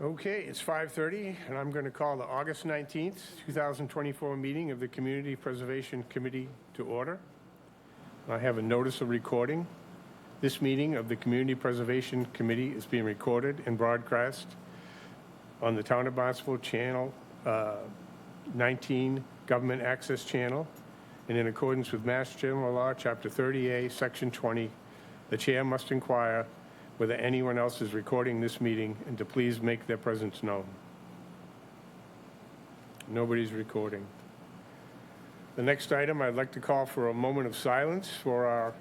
Okay, it's 5:30, and I'm going to call the August 19th, 2024 meeting of the Community Preservation Committee to order. I have a notice of recording. This meeting of the Community Preservation Committee is being recorded and broadcast on the Town of Barnstable Channel 19 Government Access Channel, and in accordance with Mass General Law, Chapter 30A, Section 20, the chair must inquire whether anyone else is recording this meeting and to please make their presence known. Nobody's recording. The next item, I'd like to call for a moment of silence for our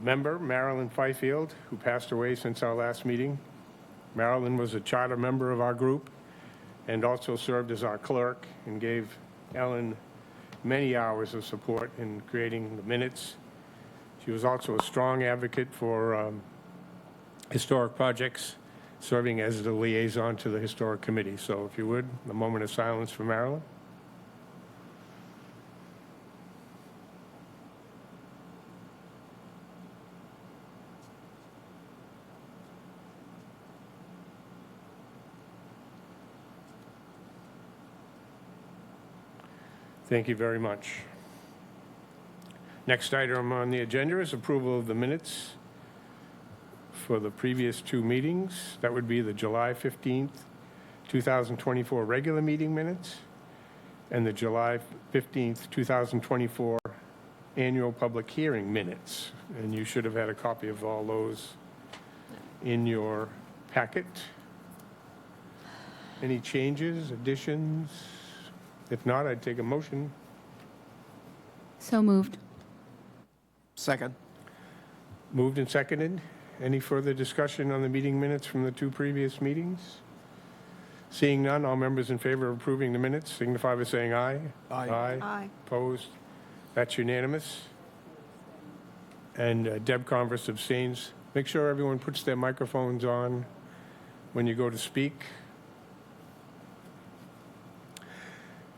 member, Marilyn Fifield, who passed away since our last meeting. Marilyn was a charter member of our group and also served as our clerk and gave Ellen many hours of support in creating the minutes. She was also a strong advocate for historic projects, serving as the liaison to the Historic Committee. So if you would, a moment of silence for Marilyn. Thank you very much. Next item on the agenda is approval of the minutes for the previous two meetings. That would be the July 15th, 2024 regular meeting minutes and the July 15th, 2024 annual public hearing minutes. And you should have had a copy of all those in your packet. Any changes, additions? If not, I'd take a motion. So moved. Second. Moved and seconded. Any further discussion on the meeting minutes from the two previous meetings? Seeing none, all members in favor of approving the minutes signify by saying aye. Aye. Aye. Opposed? That's unanimous. And Deb Converse abstains. Make sure everyone puts their microphones on when you go to speak.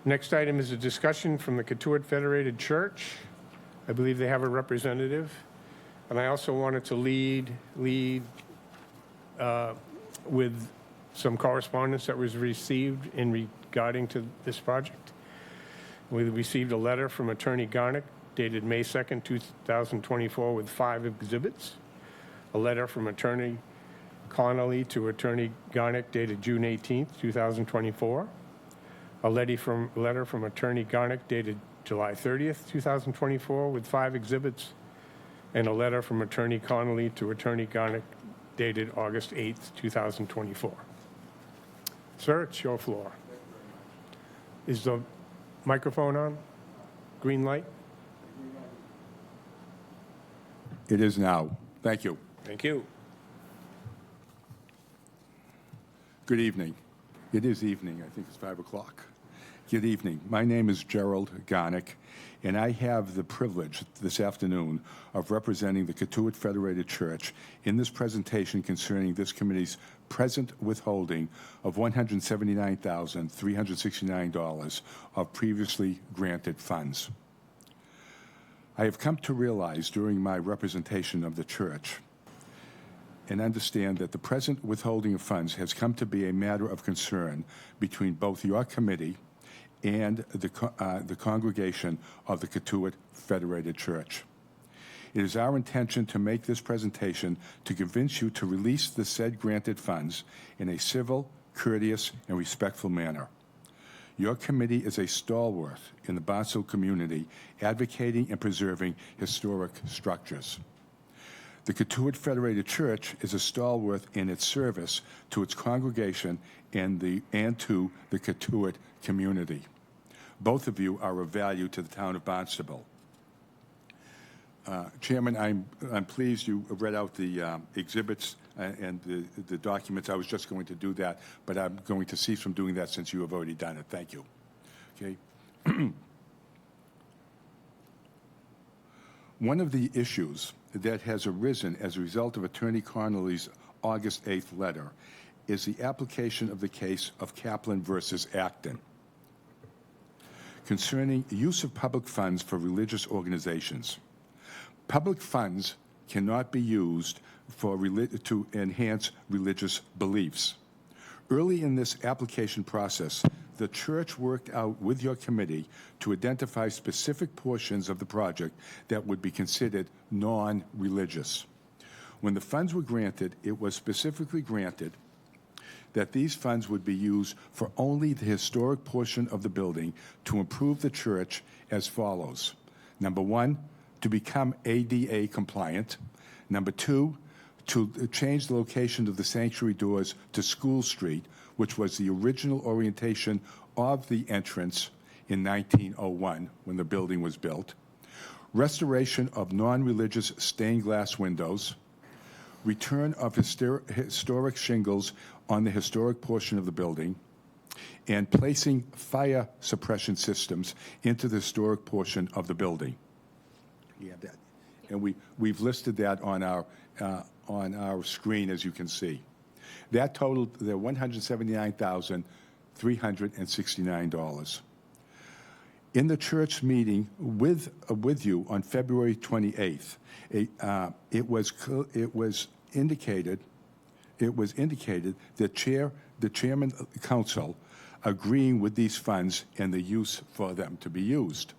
Next item is a discussion from the Cotuit Federated Church. I believe they have a representative. And I also wanted to lead with some correspondence that was received in regarding to this project. We received a letter from Attorney Garnick dated May 2nd, 2024 with 5 exhibits. A letter from Attorney Connolly to Attorney Garnick dated June 18th, 2024. A letter from Attorney Garnick dated July 30th, 2024 with 5 exhibits, and a letter from Attorney Connolly to Attorney Garnick dated August 8th, 2024. Sir, it's your floor. Is the microphone on? Green light? It is now. Thank you. Thank you. Good evening. It is evening. I think it's 5 o'clock. Good evening. My name is Gerald Garnick, and I have the privilege this afternoon of representing the Cotuit Federated Church in this presentation concerning this committee's present withholding of $179,369 of previously granted funds. I have come to realize during my representation of the church and understand that the present withholding of funds has come to be a matter of concern between both your committee and the congregation of the Cotuit Federated Church. It is our intention to make this presentation to convince you to release the said granted funds in a civil, courteous, and respectful manner. Your committee is a stalwart in the Barnstable community, advocating and preserving historic structures. The Cotuit Federated Church is a stalwart in its service to its congregation and to the Cotuit community. Both of you are of value to the town of Barnstable. Chairman, I'm pleased you read out the exhibits and the documents. I was just going to do that, but I'm going to cease from doing that since you have already done it. Thank you. Okay. One of the issues that has arisen as a result of Attorney Connolly's August 8th letter is the application of the case of Kaplan versus Acton concerning use of public funds for religious organizations. Public funds cannot be used to enhance religious beliefs. Early in this application process, the church worked out with your committee to identify specific portions of the project that would be considered non-religious. When the funds were granted, it was specifically granted that these funds would be used for only the historic portion of the building to improve the church as follows. Number one, to become ADA compliant. Number two, to change the location of the sanctuary doors to School Street, which was the original orientation of the entrance in 1901 when the building was built. Restoration of non-religious stained glass windows. Return of historic shingles on the historic portion of the building, and placing fire suppression systems into the historic portion of the building. You have that. And we've listed that on our screen, as you can see. That totaled the $179,369. In the church meeting with you on February 28th, it was indicated that the chairman of the council agreeing with these funds and the use for them to be used.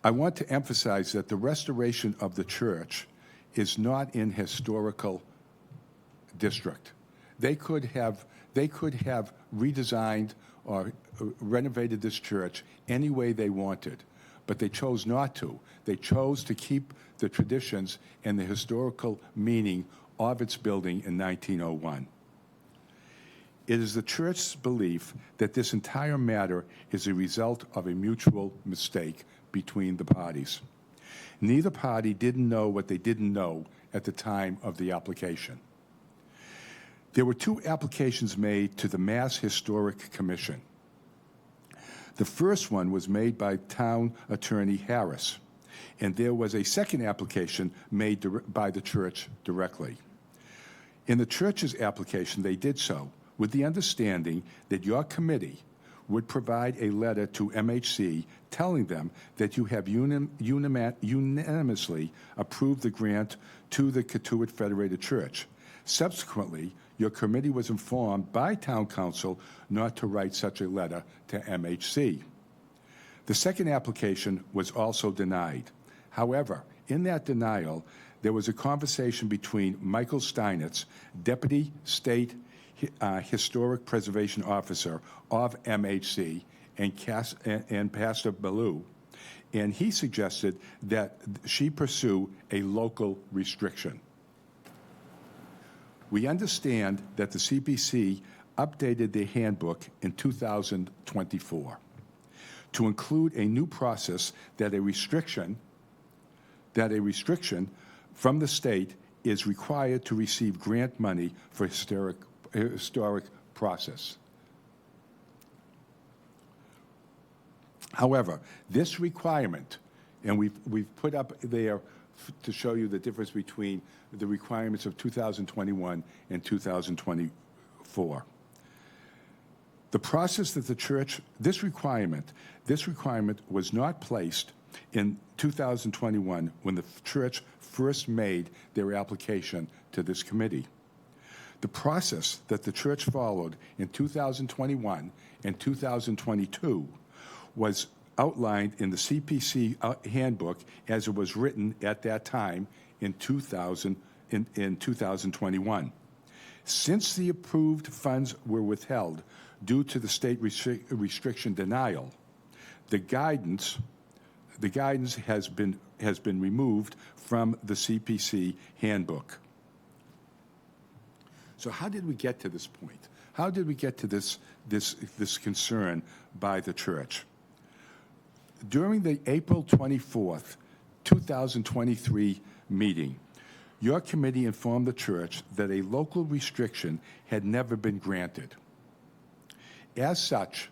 I want to emphasize that the restoration of the church is not in historical district. They could have redesigned or renovated this church any way they wanted, but they chose not to. They chose to keep the traditions and the historical meaning of its building in 1901. It is the church's belief that this entire matter is a result of a mutual mistake between the parties. Neither party didn't know what they didn't know at the time of the application. There were two applications made to the Mass Historic Commission. The first one was made by Town Attorney Harris, and there was a second application made by the church directly. In the church's application, they did so with the understanding that your committee would provide a letter to MHC telling them that you have unanimously approved the grant to the Katuitt Federated Church. Subsequently, your committee was informed by Town Council not to write such a letter to MHC. The second application was also denied. However, in that denial, there was a conversation between Michael Steinitz, Deputy State Historic Preservation Officer of MHC, and Pastor Ballou, and he suggested that she pursue a local restriction. We understand that the CPC updated their handbook in 2024 to include a new process that a restriction from the state is required to receive grant money for historic process. However, this requirement, and we've put up there to show you the difference between the requirements of 2021 and 2024. The process that the church, this requirement was not placed in 2021 when the church first made their application to this committee. The process that the church followed in 2021 and 2022 was outlined in the CPC handbook as it was written at that time in 2021. Since the approved funds were withheld due to the state restriction denial, the guidance has been removed from the CPC handbook. So how did we get to this point? How did we get to this concern by the church? During the April 24th, 2023 meeting, your committee informed the church that a local restriction had never been granted. As such,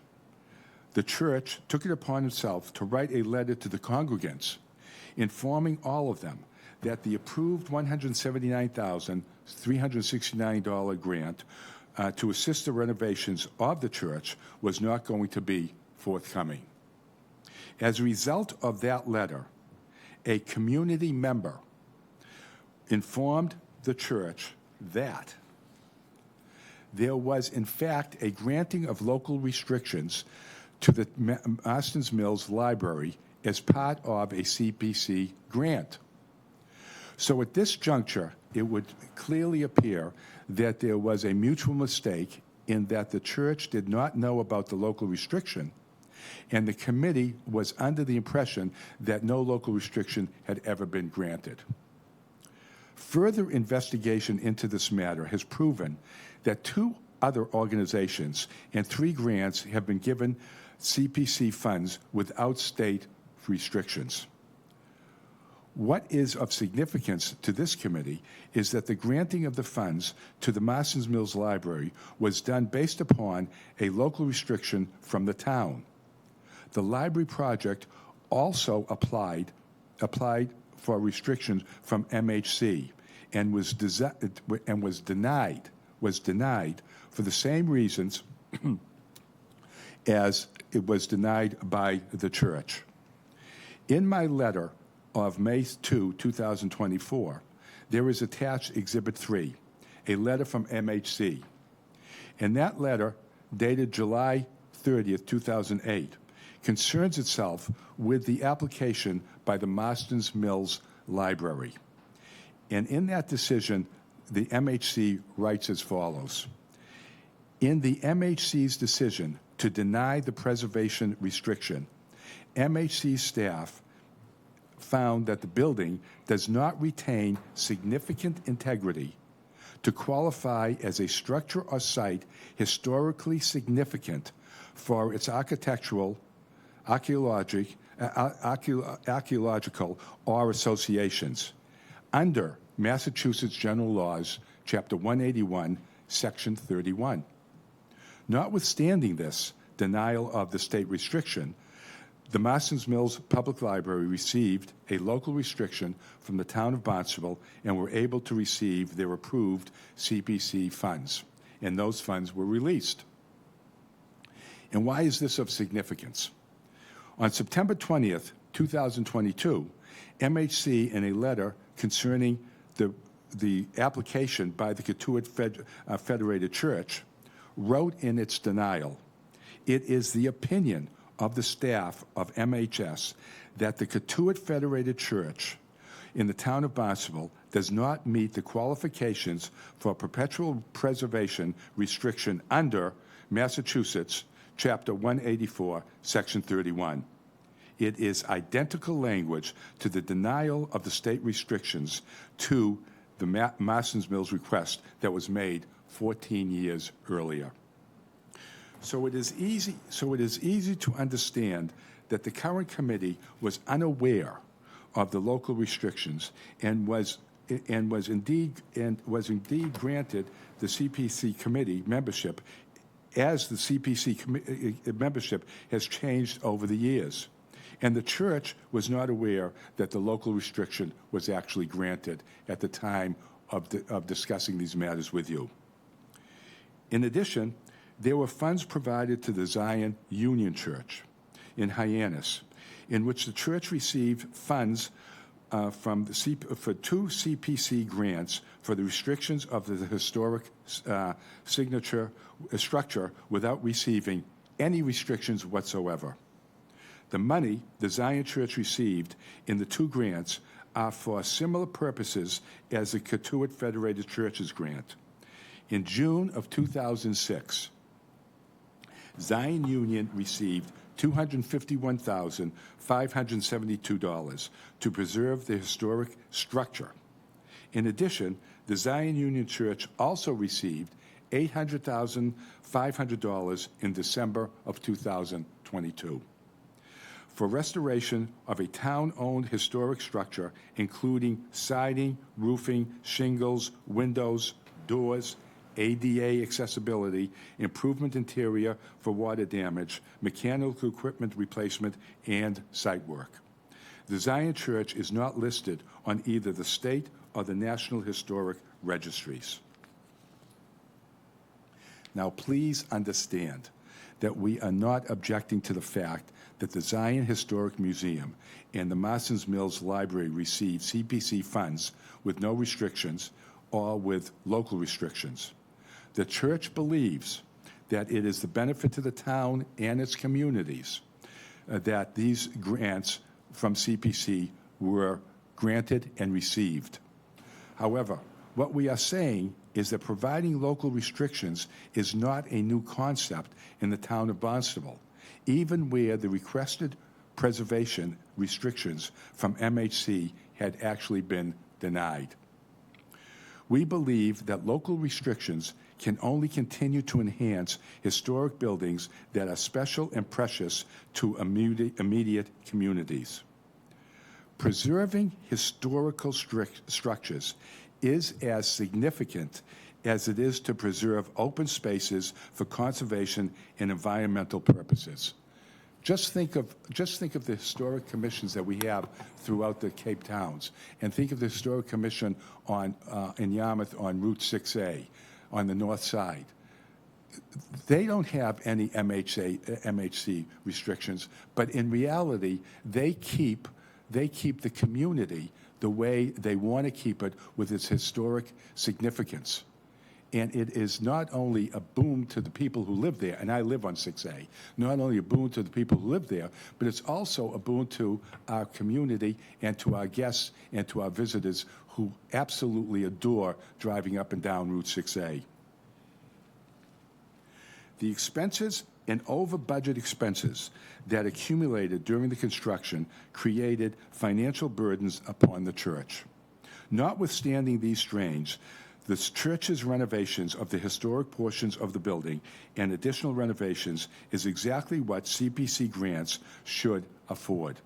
the church took it upon itself to write a letter to the congregants informing all of them that the approved $179,369 grant to assist the renovations of the church was not going to be forthcoming. As a result of that letter, a community member informed the church that there was, in fact, a granting of local restrictions to the Marston's Mills Library as part of a CPC grant. So at this juncture, it would clearly appear that there was a mutual mistake in that the church did not know about the local restriction, and the committee was under the impression that no local restriction had ever been granted. Further investigation into this matter has proven that 2 other organizations and 3 grants have been given CPC funds without state restrictions. What is of significance to this committee is that the granting of the funds to the Marston's Mills Library was done based upon a local restriction from the town. The library project also applied for restrictions from MHC and was denied for the same reasons as it was denied by the church. In my letter of May 2, 2024, there is attached Exhibit 3, a letter from MHC. And that letter, dated July 30th, 2008, concerns itself with the application by the Marston's Mills Library. And in that decision, the MHC writes as follows. In the MHC's decision to deny the preservation restriction, MHC staff found that the building does not retain significant integrity to qualify as a structure or site historically significant for its architectural, archaeological, or associations under Massachusetts General Laws, Chapter 181, Section 31. Notwithstanding this denial of the state restriction, the Marston's Mills Public Library received a local restriction from the town of Barnstable and were able to receive their approved CPC funds, and those funds were released. And why is this of significance? On September 20th, 2022, MHC, in a letter concerning the application by the Cotuit Federated Church, wrote in its denial, "It is the opinion of the staff of MHS that the Cotuit Federated Church in the town of Barnstable does not meet the qualifications for perpetual preservation restriction under Massachusetts Chapter 184, Section 31. It is identical language to the denial of the state restrictions to the Marston's Mills request that was made 14 years earlier." So it is easy to understand that the current committee was unaware of the local restrictions and was indeed granted the CPC committee membership, as the CPC membership has changed over the years. And the church was not aware that the local restriction was actually granted at the time of discussing these matters with you. In addition, there were funds provided to the Zion Union Church in Hyannis, in which the church received funds for 2 CPC grants for the restrictions of the historic structure without receiving any restrictions whatsoever. The money the Zion Church received in the 2 grants are for similar purposes as the Cotuit Federated Church's grant. In June of 2006, Zion Union received $251,572 to preserve the historic structure. In addition, the Zion Union Church also received $800,500 in December of 2022 for restoration of a town-owned historic structure, including siding, roofing, shingles, windows, doors, ADA accessibility, improvement interior for water damage, mechanical equipment replacement, and site work. The Zion Church is not listed on either the state or the National Historic Registries. Now, please understand that we are not objecting to the fact that the Zion Historic Museum and the Marston's Mills Library receive CPC funds with no restrictions or with local restrictions. The church believes that it is the benefit to the town and its communities that these grants from CPC were granted and received. However, what we are saying is that providing local restrictions is not a new concept in the town of Barnstable, even where the requested preservation restrictions from MHC had actually been denied. We believe that local restrictions can only continue to enhance historic buildings that are special and precious to immediate communities. Preserving historical structures is as significant as it is to preserve open spaces for conservation and environmental purposes. Just think of the historic commissions that we have throughout the Cape Towns, and think of the historic commission in Yarmouth on Route 6A on the north side. They don't have any MHC restrictions, but in reality, they keep the community the way they want to keep it with its historic significance. And it is not only a boon to the people who live there, and I live on 6A, not only a boon to the people who live there, but it's also a boon to our community and to our guests and to our visitors who absolutely adore driving up and down Route 6A. The expenses and over-budget expenses that accumulated during the construction created financial burdens upon the church. Notwithstanding these strains, the church's renovations of the historic portions of the building and additional renovations is exactly what CPC grants should afford.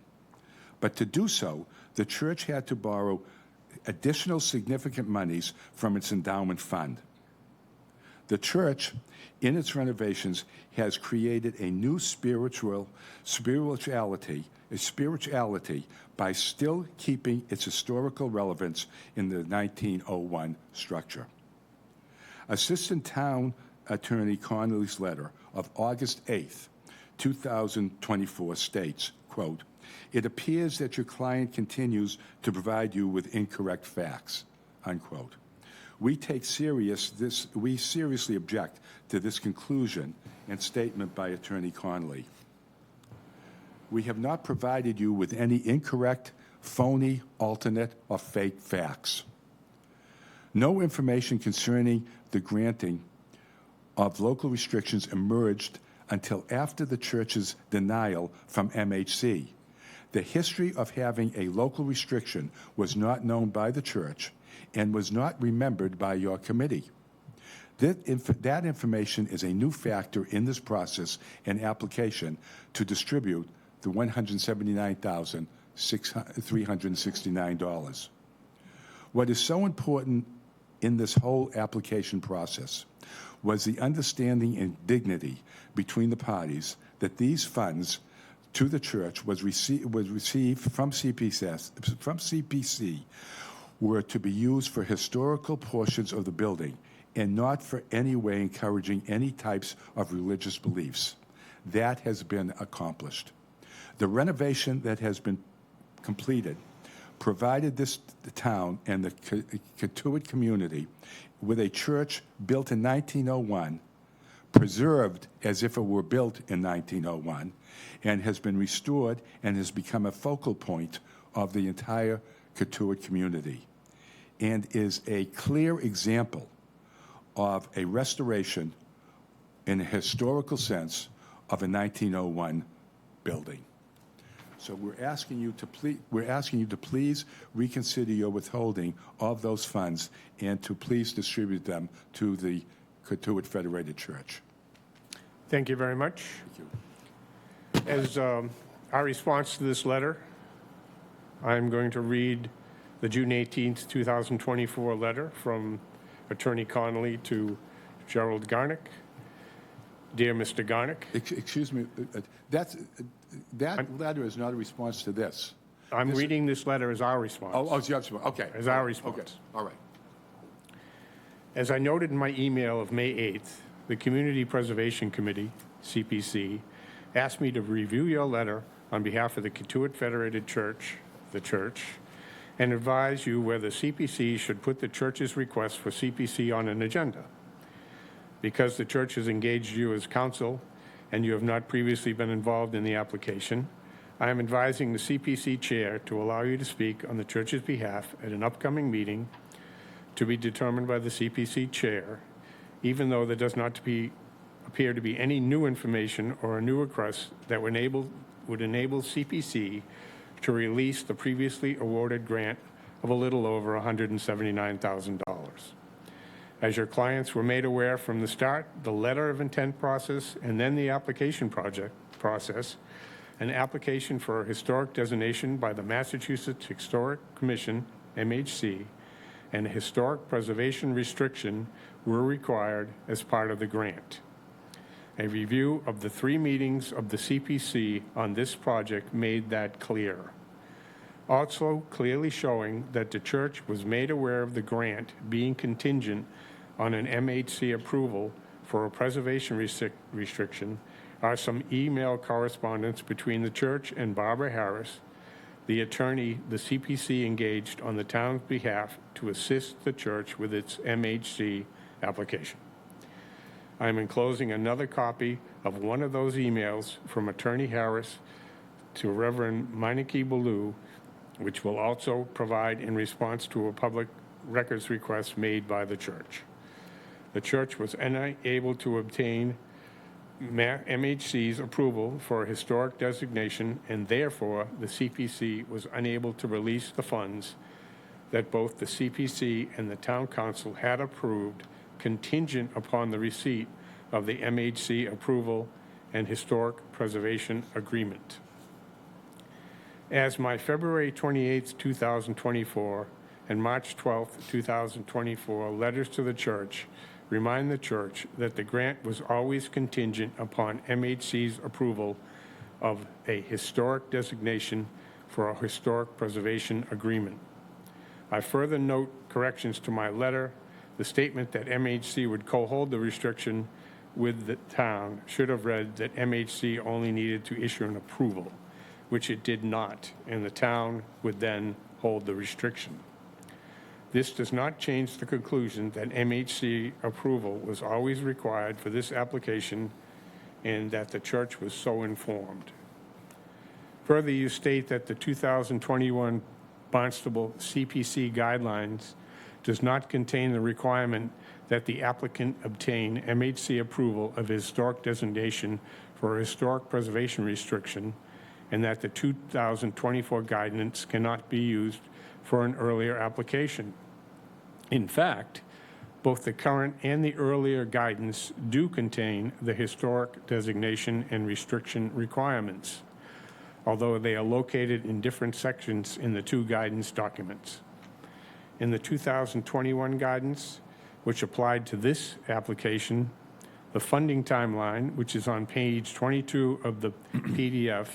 But to do so, the church had to borrow additional significant monies from its endowment fund. The church, in its renovations, has created a new spirituality by still keeping its historical relevance in the 1901 structure. Assistant Town Attorney Connolly's letter of August 8th, 2024 states, quote, "It appears that your client continues to provide you with incorrect facts," unquote. We seriously object to this conclusion and statement by Attorney Connolly. We have not provided you with any incorrect, phony, alternate, or fake facts. No information concerning the granting of local restrictions emerged until after the church's denial from MHC. The history of having a local restriction was not known by the church and was not remembered by your committee. That information is a new factor in this process and application to distribute the $179,369. What is so important in this whole application process was the understanding and dignity between the parties that these funds to the church was received from CPC were to be used for historical portions of the building and not for any way encouraging any types of religious beliefs. That has been accomplished. The renovation that has been completed provided the town and the Katuitt community with a church built in 1901, preserved as if it were built in 1901, and has been restored and has become a focal point of the entire Katuitt community, and is a clear example of a restoration in a historical sense of a 1901 building. So we're asking you to please reconsider your withholding of those funds and to please distribute them to the Katuitt Federated Church. Thank you very much. Thank you. As our response to this letter, I'm going to read the June 18th, 2024 letter from Attorney Connolly to Gerald Garnick. Dear Mr. Garnick. Excuse me, that letter is not a response to this. I'm reading this letter as our response. Oh, it's your response. Okay. As our response. Okay, all right. As I noted in my email of May 8th, the Community Preservation Committee, CPC, asked me to review your letter on behalf of the Katuitt Federated Church, the church, and advise you whether CPC should put the church's request for CPC on an agenda. Because the church has engaged you as counsel and you have not previously been involved in the application, I am advising the CPC chair to allow you to speak on the church's behalf at an upcoming meeting to be determined by the CPC chair, even though there does not appear to be any new information or a new request that would enable CPC to release the previously awarded grant of a little over $179,000. As your clients were made aware from the start, the letter of intent process and then the application process, an application for a historic designation by the Massachusetts Historic Commission, MHC, and a historic preservation restriction were required as part of the grant. A review of the 3 meetings of the CPC on this project made that clear. Also clearly showing that the church was made aware of the grant being contingent on an MHC approval for a preservation restriction are some email correspondence between the church and Barbara Harris, the attorney the CPC engaged on the town's behalf to assist the church with its MHC application. I am enclosing another copy of one of those emails from Attorney Harris to Reverend Meineke Ballou, which will also provide in response to a public records request made by the church. The church was unable to obtain MHC's approval for a historic designation, and therefore the CPC was unable to release the funds that both the CPC and the town council had approved contingent upon the receipt of the MHC approval and historic preservation agreement. As my February 28, 2024 and March 12, 2024 letters to the church remind the church that the grant was always contingent upon MHC's approval of a historic designation for a historic preservation agreement. I further note corrections to my letter. The statement that MHC would co-hold the restriction with the town should have read that MHC only needed to issue an approval, which it did not, and the town would then hold the restriction. This does not change the conclusion that MHC approval was always required for this application and that the church was so informed. Further, you state that the 2021 Barnstable CPC guidelines does not contain the requirement that the applicant obtain MHC approval of historic designation for a historic preservation restriction, and that the 2024 guidance cannot be used for an earlier application. In fact, both the current and the earlier guidance do contain the historic designation and restriction requirements, although they are located in different sections in the 2 guidance documents. In the 2021 guidance, which applied to this application, the funding timeline, which is on page 22 of the PDF,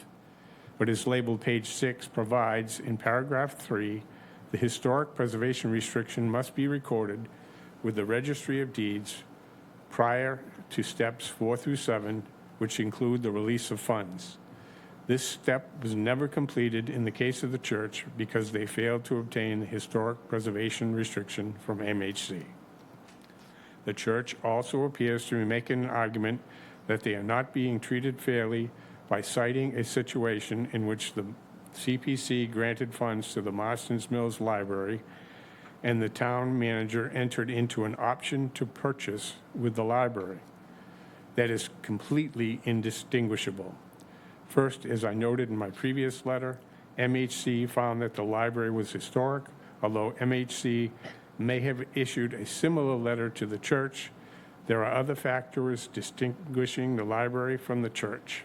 but is labeled page 6, provides in paragraph 3, the historic preservation restriction must be recorded with the Registry of Deeds prior to steps 4 through 7, which include the release of funds. This step was never completed in the case of the church because they failed to obtain the historic preservation restriction from MHC. The church also appears to be making an argument that they are not being treated fairly by citing a situation in which the CPC granted funds to the Marston's Mills Library and the town manager entered into an option to purchase with the library. That is completely indistinguishable. First, as I noted in my previous letter, MHC found that the library was historic, although MHC may have issued a similar letter to the church. There are other factors distinguishing the library from the church.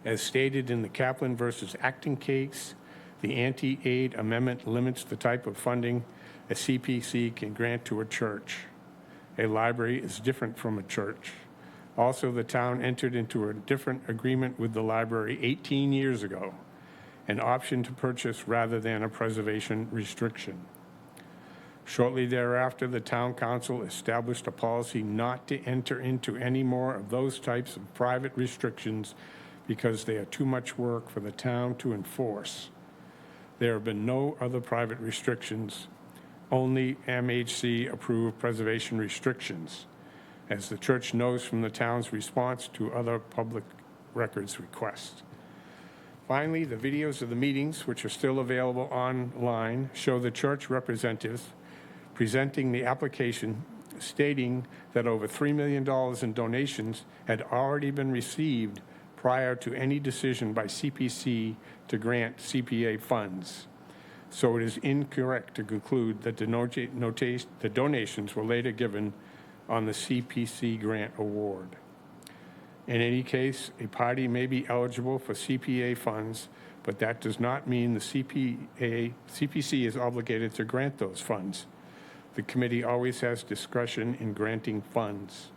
As stated in the Kaplan versus Acton case, the anti-aid amendment limits the type of funding a CPC can grant to a church. A library is different from a church. Also, the town entered into a different agreement with the library 18 years ago, an option to purchase rather than a preservation restriction. Shortly thereafter, the town council established a policy not to enter into any more of those types of private restrictions because they are too much work for the town to enforce. There have been no other private restrictions, only MHC-approved preservation restrictions. as the church knows from the town's response to other public records requests. Finally, the videos of the meetings, which are still available online, show the church representatives presenting the application, stating that over $3 million in donations had already been received prior to any decision by CPC to grant CPA funds. So it is incorrect to conclude that the donations were later given on the CPC grant award. In any case, a party may be eligible for CPA funds, but that does not mean the CPC is obligated to grant those funds. The committee always has discretion in granting funds.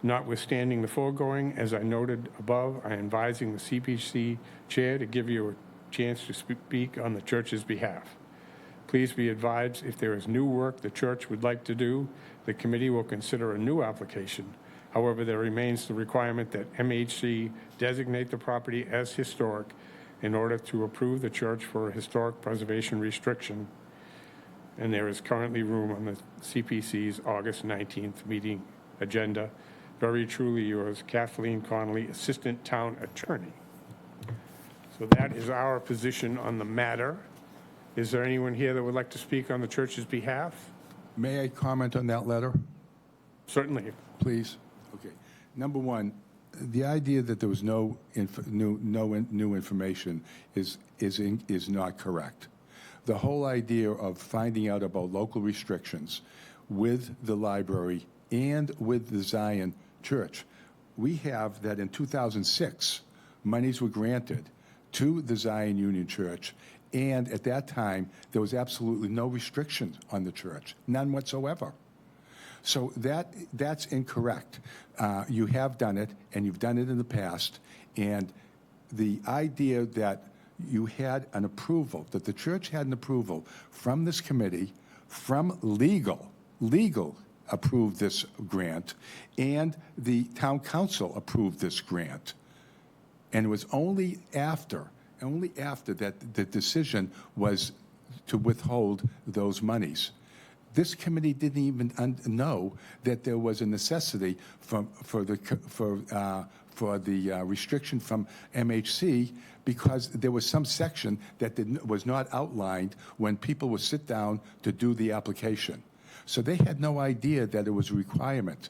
Notwithstanding the foregoing, as I noted above, I am advising the CPC chair to give you a chance to speak on the church's behalf. Please be advised, if there is new work the church would like to do, the committee will consider a new application. However, there remains the requirement that MHC designate the property as historic in order to approve the church for a historic preservation restriction, and there is currently room on the CPC's August 19th meeting agenda. Very truly yours, Kathleen Connolly, Assistant Town Attorney. So that is our position on the matter. Is there anyone here that would like to speak on the church's behalf? May I comment on that letter, Certainly. please? Okay. Number one, the idea that there was no new information is not correct. The whole idea of finding out about local restrictions with the library and with the Zion Church, we have that in 2006, monies were granted to the Zion Union Church, and at that time, there was absolutely no restrictions on the church, none whatsoever. So that's incorrect. You have done it, and you've done it in the past, and the idea that you had an approval, that the church had an approval from this committee, from legal approved this grant, and the town council approved this grant. And it was only after that the decision was to withhold those monies. This committee didn't even know that there was a necessity for the restriction from MHC, because there was some section that was not outlined when people would sit down to do the application. So they had no idea that it was a requirement.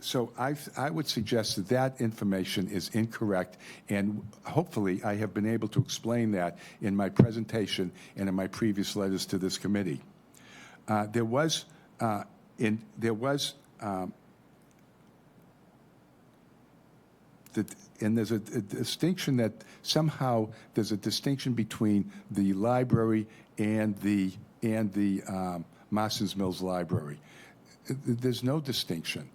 So I would suggest that that information is incorrect, and hopefully I have been able to explain that in my presentation and in my previous letters to this committee. There's a distinction that somehow there's a distinction between the library and the Masters Mills Library. There's no distinction.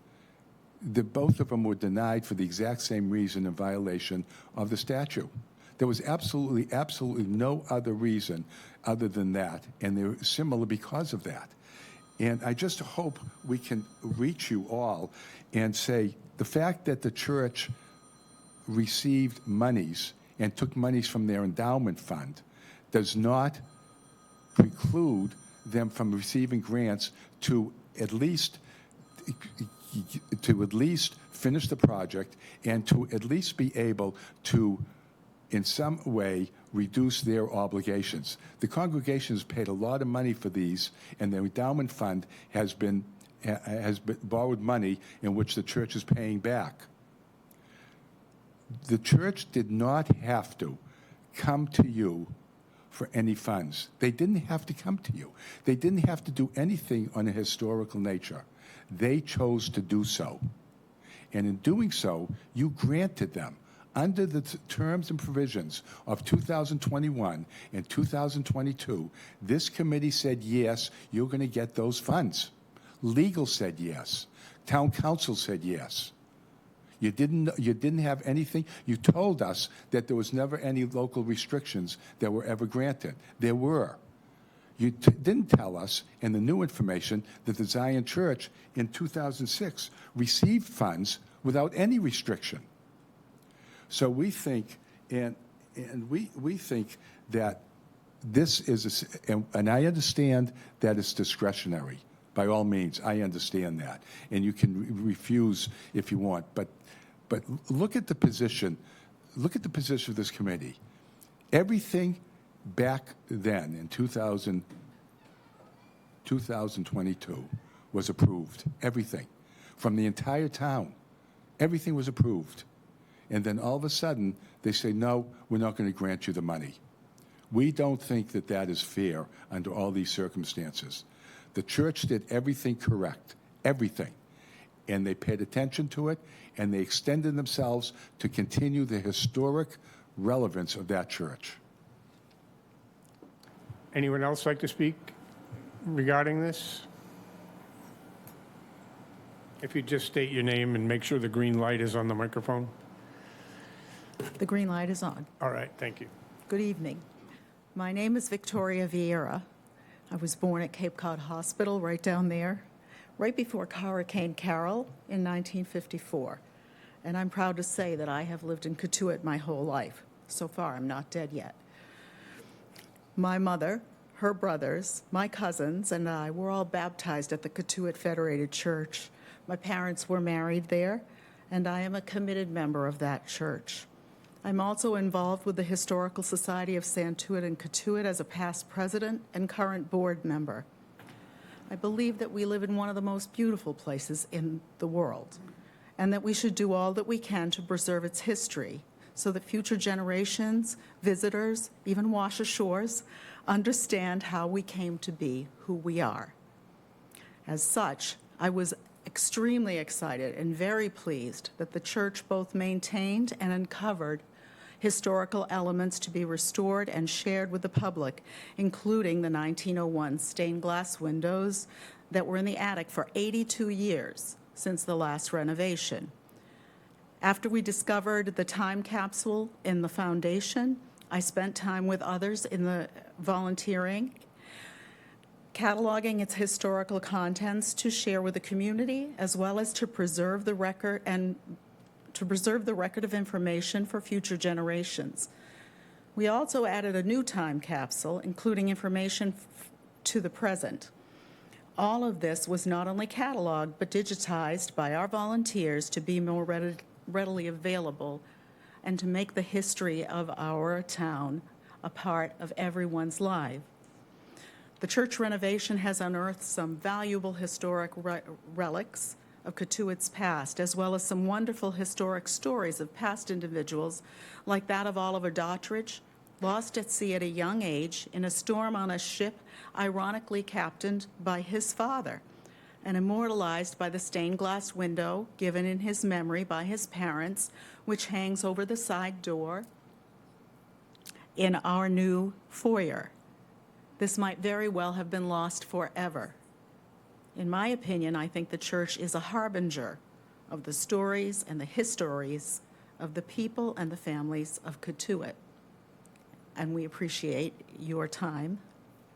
Both of them were denied for the exact same reason, in violation of the statute. There was absolutely no other reason other than that, and they're similar because of that. And I just hope we can reach you all and say the fact that the church received monies and took monies from their endowment fund does not preclude them from receiving grants to at least finish the project and to at least be able to, in some way, reduce their obligations. The congregation has paid a lot of money for these, and the endowment fund has borrowed money in which the church is paying back. The church did not have to come to you for any funds. They didn't have to come to you. They didn't have to do anything on a historical nature. They chose to do so. And in doing so, you granted them, under the terms and provisions of 2021 and 2022, this committee said, yes, you're going to get those funds. Legal said yes. Town council said yes. You didn't have anything. You told us that there was never any local restrictions that were ever granted. There were. You didn't tell us in the new information that the Zion Church in 2006 received funds without any restriction. So we think, and we think that this is, and I understand that it's discretionary, By all means, I understand that. And you can refuse if you want. But look at the position. Look at the position of this committee. Everything back then in 2022 was approved. Everything. From the entire town. Everything was approved. And then all of a sudden, they say, no, we're not going to grant you the money. We don't think that that is fair under all these circumstances. The church did everything correct, everything. And they paid attention to it, and they extended themselves to continue the historic relevance of that church. Anyone else like to speak regarding this? If you just state your name and make sure the green light is on the microphone. The green light is on. All right, thank you. Good evening. My name is Victoria Vieira. I was born at Cape Cod Hospital, right down there, right before Hurricane Carol in 1954. And I'm proud to say that I have lived in Cotuit my whole life. So far, I'm not dead yet. My mother, her brothers, my cousins, and I were all baptized at the Cotuit Federated Church. My parents were married there, and I am a committed member of that church. I'm also involved with the Historical Society of Santuit and Cotuit as a past president and current board member. I believe that we live in one of the most beautiful places in the world, and that we should do all that we can to preserve its history so that future generations, visitors, even wash ashores, understand how we came to be who we are. As such, I was extremely excited and very pleased that the church both maintained and uncovered historical elements to be restored and shared with the public, including the 1901 stained glass windows that were in the attic for 82 years since the last renovation. After we discovered the time capsule in the foundation, I spent time with others in the volunteering, cataloging its historical contents to share with the community, as well as to preserve the record of information for future generations. We also added a new time capsule, including information to the present. All of this was not only cataloged, but digitized by our volunteers to be more readily available and to make the history of our town a part of everyone's life. The church renovation has unearthed some valuable historic relics of Cotuit's past, as well as some wonderful historic stories of past individuals, like that of Oliver Dottridge, lost at sea at a young age in a storm on a ship ironically captained by his father, and immortalized by the stained glass window given in his memory by his parents, which hangs over the side door in our new foyer. This might very well have been lost forever. In my opinion, I think the church is a harbinger of the stories and the histories of the people and the families of Cotuit. And we appreciate your time.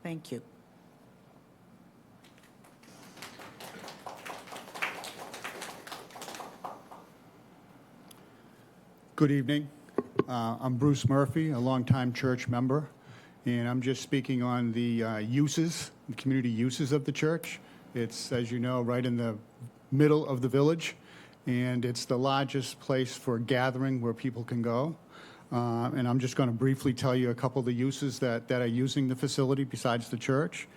Thank you. Good evening. I'm Bruce Murphy, a longtime church member, and I'm just speaking on the uses, the community uses of the church. It's, as you know, right in the middle of the village, and it's the largest place for gathering where people can go. And I'm just going to briefly tell you a couple of the uses that are using the facility besides the church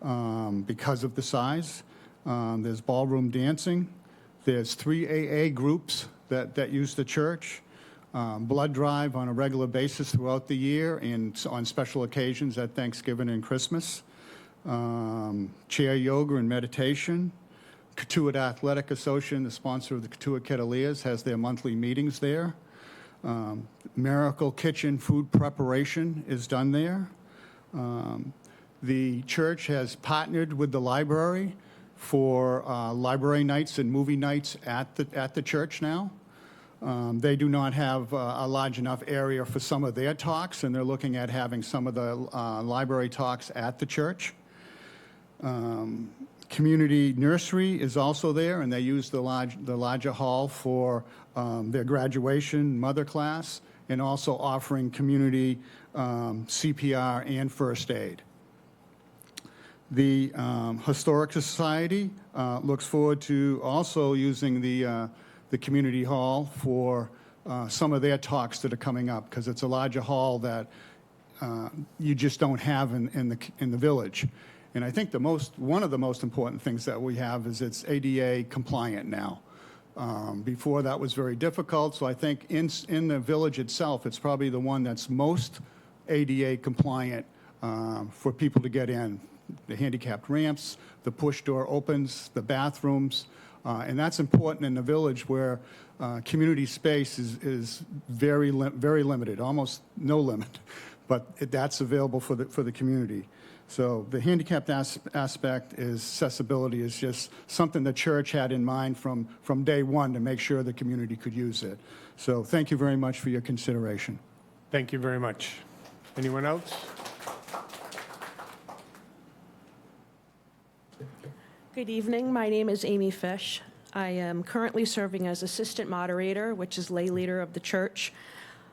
because of the size. There's ballroom dancing. There's 3 AA groups that use the church. Blood drive on a regular basis throughout the year and on special occasions at Thanksgiving and Christmas. Chair yoga and meditation. Cotuit Athletic Association, the sponsor of the Cotuit Kettleers, has their monthly meetings there. Miracle Kitchen food preparation is done there. The church has partnered with the library for library nights and movie nights at the church now. They do not have a large enough area for some of their talks, and they're looking at having some of the library talks at the church. Community nursery is also there, and they use the larger hall for their graduation mother class, and also offering community CPR and first aid. The Historic Society looks forward to also using the community hall for some of their talks that are coming up, because it's a larger hall that you just don't have in the village. And I think one of the most important things that we have is it's ADA compliant now. Before that was very difficult, so I think in the village itself, it's probably the one that's most ADA compliant for people to get in. The handicapped ramps, the push door opens, the bathrooms, and that's important in the village where community space is very limited, almost no limit, but that's available for the community. So the handicapped aspect is accessibility is just something the church had in mind from day one to make sure the community could use it. So thank you very much for your consideration. Thank you very much. Anyone else? Good evening. My name is Amy Fish. I am currently serving as assistant moderator, which is lay leader of the church.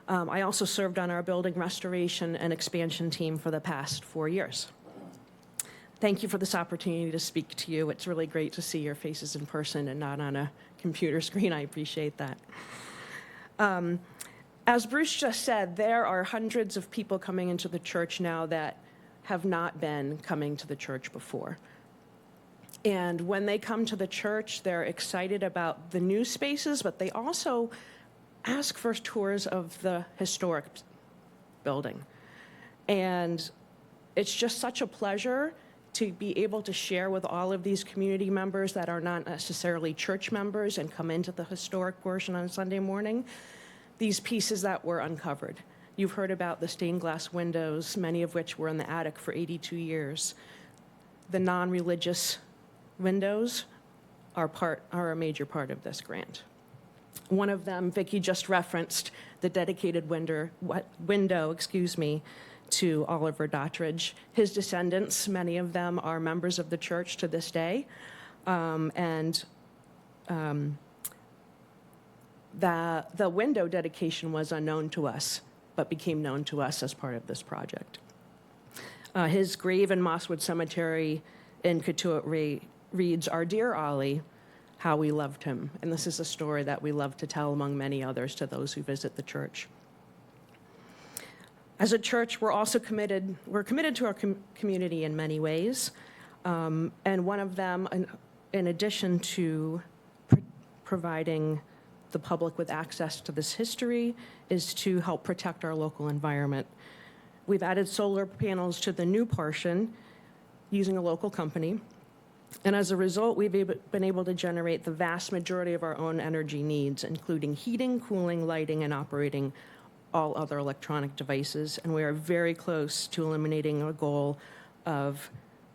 I also served on our building restoration and expansion team for the past 4 years. Thank you for this opportunity to speak to you. It's really great to see your faces in person and not on a computer screen. I appreciate that. As Bruce just said, there are hundreds of people coming into the church now that have not been coming to the church before. And when they come to the church, they're excited about the new spaces, but they also ask for tours of the historic building. And it's just such a pleasure to be able to share with all of these community members that are not necessarily church members and come into the historic portion on Sunday morning, these pieces that were uncovered. You've heard about the stained glass windows, many of which were in the attic for 82 years. The non-religious windows are a major part of this grant. One of them, Vicki just referenced, the dedicated window, to Oliver Dottridge. His descendants, many of them are members of the church to this day, the window dedication was unknown to us, but became known to us as part of this project. His grave in Mosswood Cemetery in Katuitt reads, "Our dear Ollie, how we loved him." And this is a story that we love to tell among many others to those who visit the church. As a church, we're committed to our community in many ways. And one of them, in addition to providing the public with access to this history, is to help protect our local environment. We've added solar panels to the new portion using a local company. And as a result, we've been able to generate the vast majority of our own energy needs, including heating, cooling, lighting, and operating all other electronic devices. And we are very close to eliminating a goal of,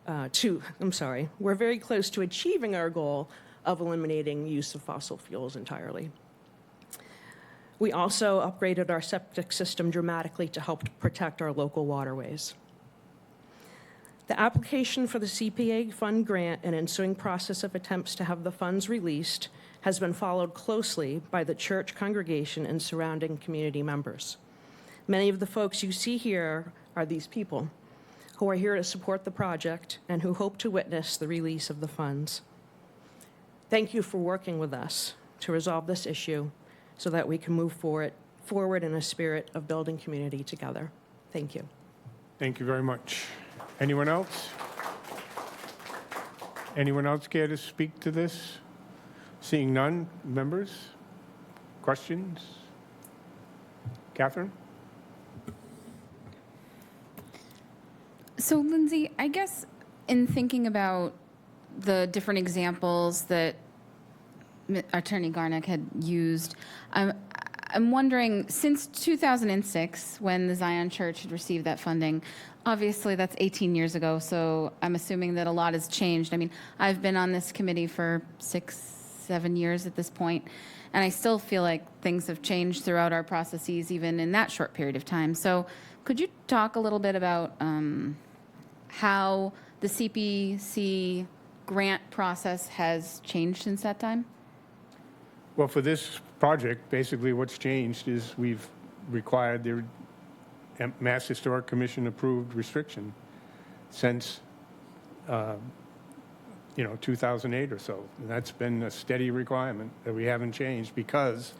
we're very close to achieving our goal of eliminating use of fossil fuels entirely. We also upgraded our septic system dramatically to help protect our local waterways. The application for the CPA fund grant and ensuing process of attempts to have the funds released has been followed closely by the church congregation and surrounding community members. Many of the folks you see here are these people who are here to support the project and who hope to witness the release of the funds. Thank you for working with us to resolve this issue so that we can move forward in a spirit of building community together. Thank you. Thank you very much. Anyone else? Anyone else care to speak to this? Seeing none, members? Questions? Catherine? So, Lindsay, I guess in thinking about the different examples that Attorney Garnick had used, I'm wondering, since 2006, when the Zion Church had received that funding, obviously that's 18 years ago, so I'm assuming that a lot has changed. I mean, I've been on this committee for 6-7 years at this point, and I still feel like things have changed throughout our processes, even in that short period of time. So could you talk a little bit about how the CPC grant process has changed since that time? Well, for this project, basically what's changed is we've required the Mass Historic Commission approved restriction since 2008 or so. And that's been a steady requirement that we haven't changed because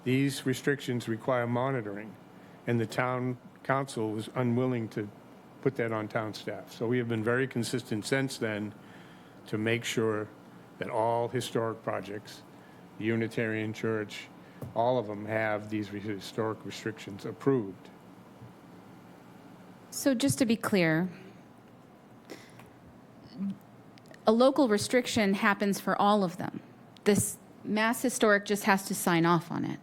these restrictions require monitoring, and the town council was unwilling to put that on town staff. So we have been very consistent since then to make sure that all historic projects, the Unitarian Church, all of them have these historic restrictions approved. So just to be clear, a local restriction happens for all of them. This Mass Historic just has to sign off on it.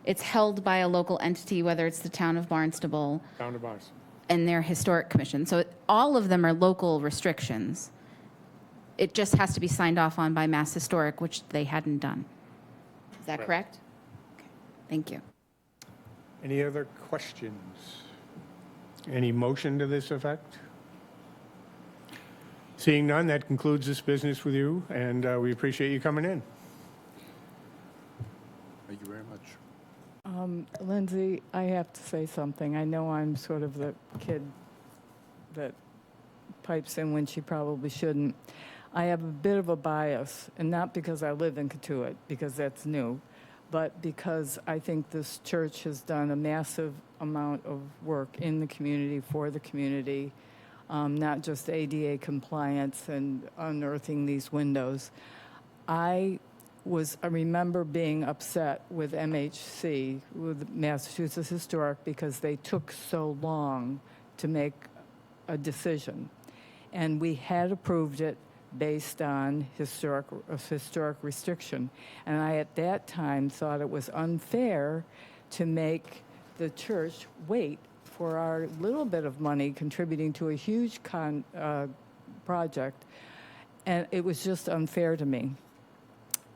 It's held by a local entity, whether it's the town of Barnstable Town of Barnstable. and their historic commission. So all of them are local restrictions. It just has to be signed off on by Mass Historic, which they hadn't done. Is that correct? Okay. Thank you. Any other questions? Any motion to this effect? Seeing none, that concludes this business with you, and we appreciate you coming in. Thank you very much. Lindsay, I have to say something. I know I'm sort of the kid that pipes in when she probably shouldn't. I have a bit of a bias, and not because I live in Katuitt, because that's new, but because I think this church has done a massive amount of work in the community, for the community, not just ADA compliance and unearthing these windows. I remember being upset with MHC, with Massachusetts Historic, because they took so long to make a decision. And we had approved it based on historic restriction. And I, at that time, thought it was unfair to make the church wait for our little bit of money contributing to a huge project. And it was just unfair to me.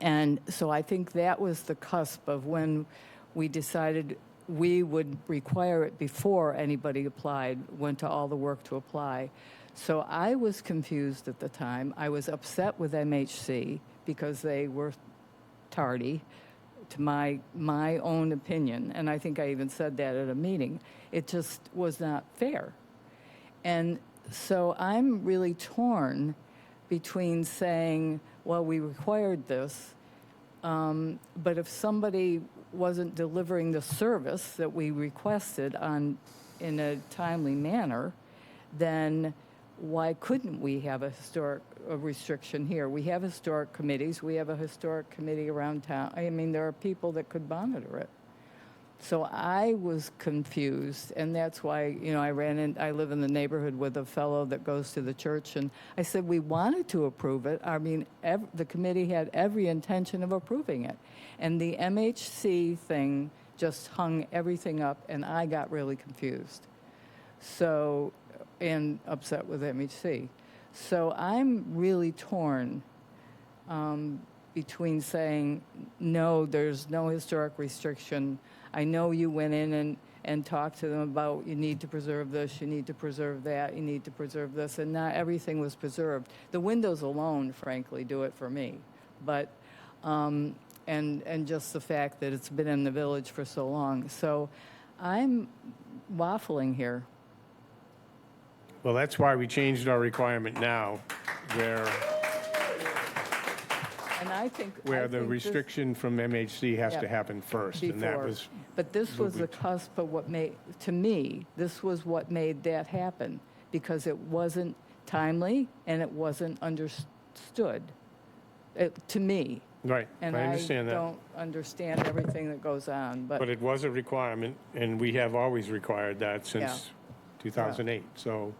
And so I think that was the cusp of when we decided we would require it before anybody applied, went to all the work to apply. So I was confused at the time. I was upset with MHC because they were tardy, to my own opinion. And I think I even said that at a meeting. It just was not fair. And so I'm really torn between saying, well, we required this, but if somebody wasn't delivering the service that we requested in a timely manner, then why couldn't we have a restriction here? We have historic committees. We have a historic committee around town. I mean, there are people that could monitor it. So I was confused, and that's why, I live in the neighborhood with a fellow that goes to the church, and I said we wanted to approve it. I mean, the committee had every intention of approving it. And the MHC thing just hung everything up, and I got really confused. So, and upset with MHC. So I'm really torn between saying, no, there's no historic restriction. I know you went in and talked to them about you need to preserve this, you need to preserve that, you need to preserve this, and not everything was preserved. The windows alone, frankly, do it for me. But, and just the fact that it's been in the village for so long. So I'm waffling here. Well, that's why we changed our requirement now, where And I think the restriction from MHC has to Yeah. happen first, and that Before. was, But this was the Movement. cusp of what made, to me, this was what made that happen, because it wasn't timely and it wasn't understood, to me. right, I And understand I that. don't understand everything that goes on, But but it was a requirement, and we have always required that since Yeah. 2008, so.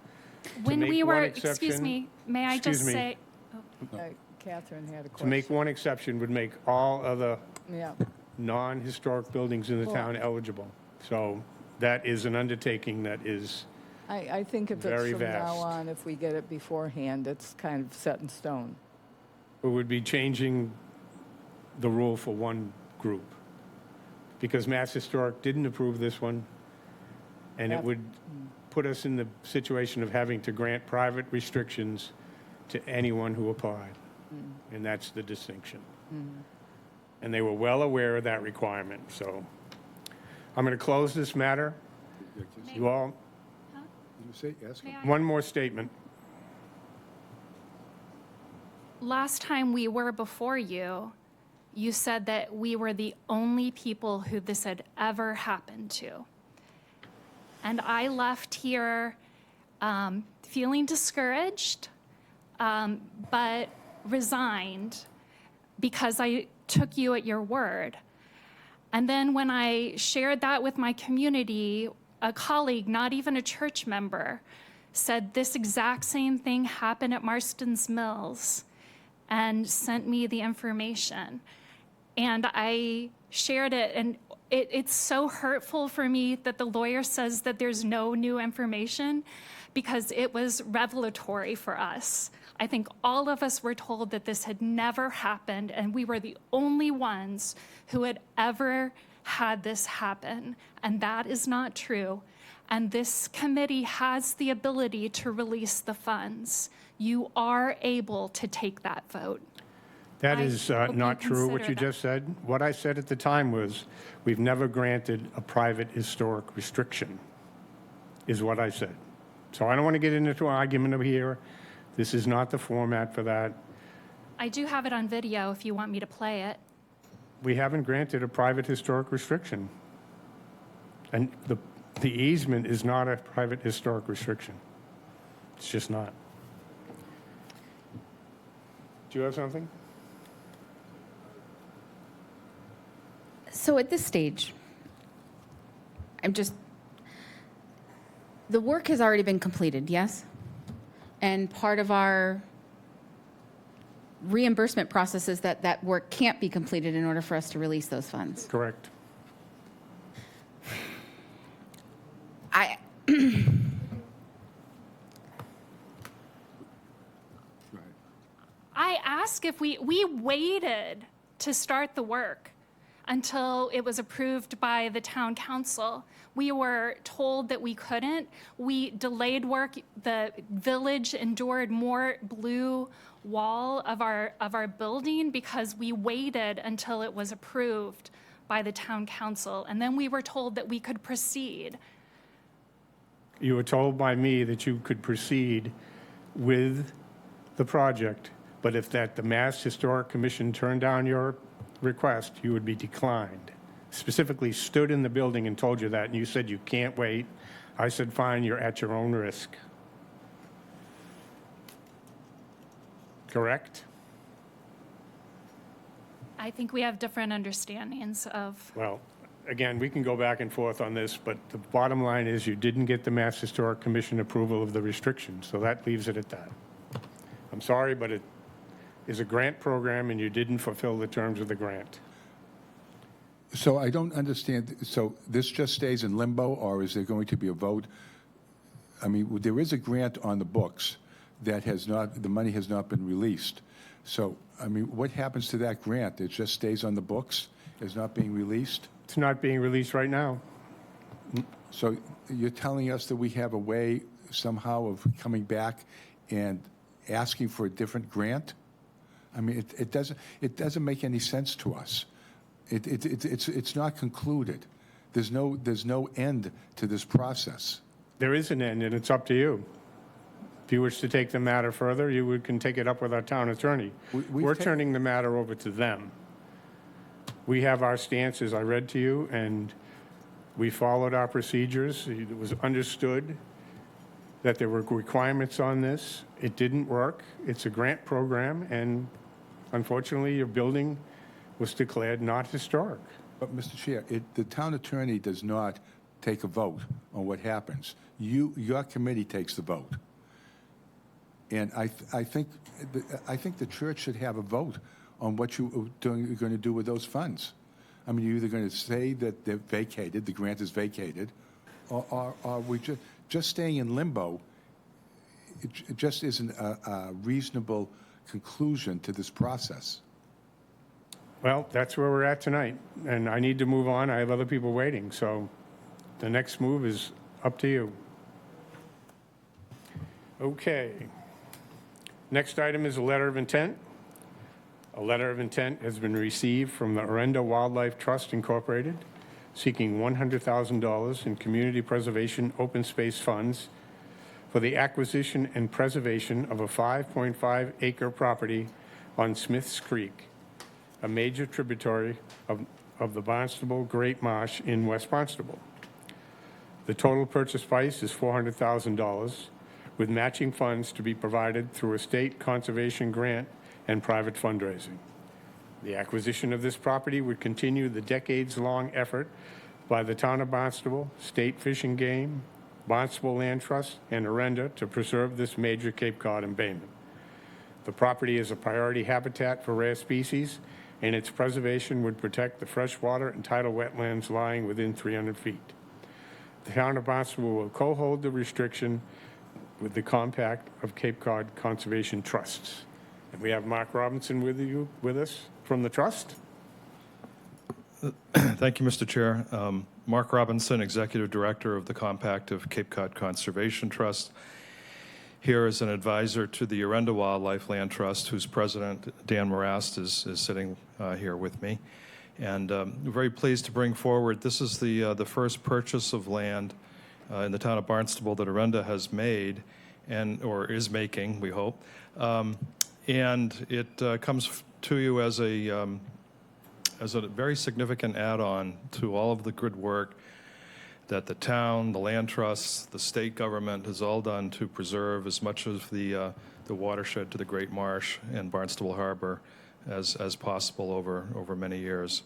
When make we one were, excuse exception- me, may I excuse just me. say, Catherine had a To make question. one exception would make all other Yeah, non-historic buildings in the Well- town eligible. So that is an undertaking that is, I think if Very it's from now vast. on, if we get it beforehand, it's kind of set in stone. it would be changing the rule for one group. Because Mass Historic didn't approve this one, and it Yep. would put us in the situation of having to grant private restrictions to anyone who applied. And that's the distinction. And they were well aware of that requirement, so I'm going to close this matter. You all, You say, ask him. may I? one more statement. last time we were before you, you said that we were the only people who this had ever happened to. And I left here feeling discouraged, but resigned because I took you at your word. And then when I shared that with my community, a colleague, not even a church member, said this exact same thing happened at Marston's Mills and sent me the information. And I shared it, and it's so hurtful for me that the lawyer says that there's no new information, because it was revelatory for us. I think all of us were told that this had never happened, and we were the only ones who had ever had this happen, and that is not true. And this committee has the ability to release the funds. You are able to take that vote. That I is hope you not true, what consider you that. just said. What I said at the time was, we've never granted a private historic restriction, is what I said. So I don't want to get into an argument over here. This is not the format for that. I do have it on video if you want me to play it. We haven't granted a private historic restriction. And the easement is not a private historic restriction. It's just not. Do you have something? So at this stage, the work has already been completed, yes? And part of our reimbursement process is that that work can't be completed in order for us to release those funds. Correct. I, I asked if we waited to start the work until it was approved by the town council. We were told that we couldn't. We delayed work. The village endured more blue wall of our building because we waited until it was approved by the town council. And then we were told that we could proceed. You were told by me that you could proceed with the project, but if the Mass Historic Commission turned down your request, you would be declined. Specifically stood in the building and told you that, and you said you can't wait. I said, fine, you're at your own risk. Correct? I think we have different understandings of. Well, again, we can go back and forth on this, but the bottom line is you didn't get the Mass Historic Commission approval of the restriction, so that leaves it at that. I'm sorry, but it is a grant program, and you didn't fulfill the terms of the grant. So I don't understand, so this just stays in limbo, or is there going to be a vote? I mean, there is a grant on the books that has not, the money has not been released. So, I mean, what happens to that grant? It just stays on the books, is not being released? It's not being released right now. So you're telling us that we have a way somehow of coming back and asking for a different grant? I mean, it doesn't make any sense to us. It's not concluded. There's no end to this process. There is an end, and it's up to you. If you wish to take the matter further, can take it up with our town attorney. We're turning the matter over to them. We have our stance, as I read to you, and we followed our procedures. It was understood that there were requirements on this. It didn't work. It's a grant program, and unfortunately, your building was declared not historic. But, Mr. Chair, the town attorney does not take a vote on what happens. Your committee takes the vote. And I think the church should have a vote on what you're going to do with those funds. I mean, you're either going to say that they're vacated, the grant is vacated, or we just staying in limbo. It just isn't a reasonable conclusion to this process. Well, that's where we're at tonight, and I need to move on. I have other people waiting, so the next move is up to you. Okay. Next item is a letter of intent. A letter of intent has been received from the Orenda Wildlife Trust Incorporated, seeking $100,000 in community preservation open space funds for the acquisition and preservation of a 5.5-acre property on Smiths Creek, a major tributary of the Barnstable Great Marsh in West Barnstable. The total purchase price is $400,000, with matching funds to be provided through a state conservation grant and private fundraising. The acquisition of this property would continue the decades-long effort by the town of Barnstable, State Fish and Game, Barnstable Land Trust, and Arenda to preserve this major Cape Cod embayment. The property is a priority habitat for rare species, and its preservation would protect the freshwater and tidal wetlands lying within 300 feet. The town of Barnstable will co-hold the restriction with the Compact of Cape Cod Conservation Trusts. And we have Mark Robinson with us from the trust. Thank you, Mr. Chair. Mark Robinson, Executive Director of the Compact of Cape Cod Conservation Trust, here as an advisor to the Arenda Wildlife Land Trust, whose president, Dan Morast, is sitting here with me. And very pleased to bring forward, this is the first purchase of land in the town of Barnstable that Arenda has made, or is making, we hope. And it comes to you as a very significant add-on to all of the good work that the town, the land trusts, the state government has all done to preserve as much of the watershed to the Great Marsh and Barnstable Harbor as possible over many years.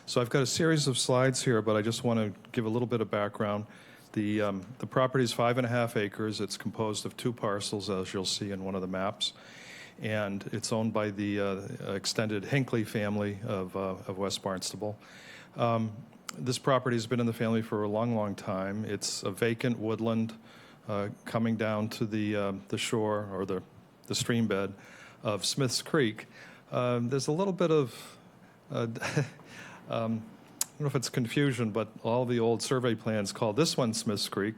So I've got a series of slides here, but I just want to give a little bit of background. The property is 5.5 acres. It's composed of 2 parcels, as you'll see in one of the maps. And it's owned by the extended Hinckley family of West Barnstable. This property has been in the family for a long, long time. It's a vacant woodland coming down to the shore, or the stream bed of Smiths Creek. There's a little bit of, I don't know if it's confusion, but all the old survey plans call this one Smiths Creek.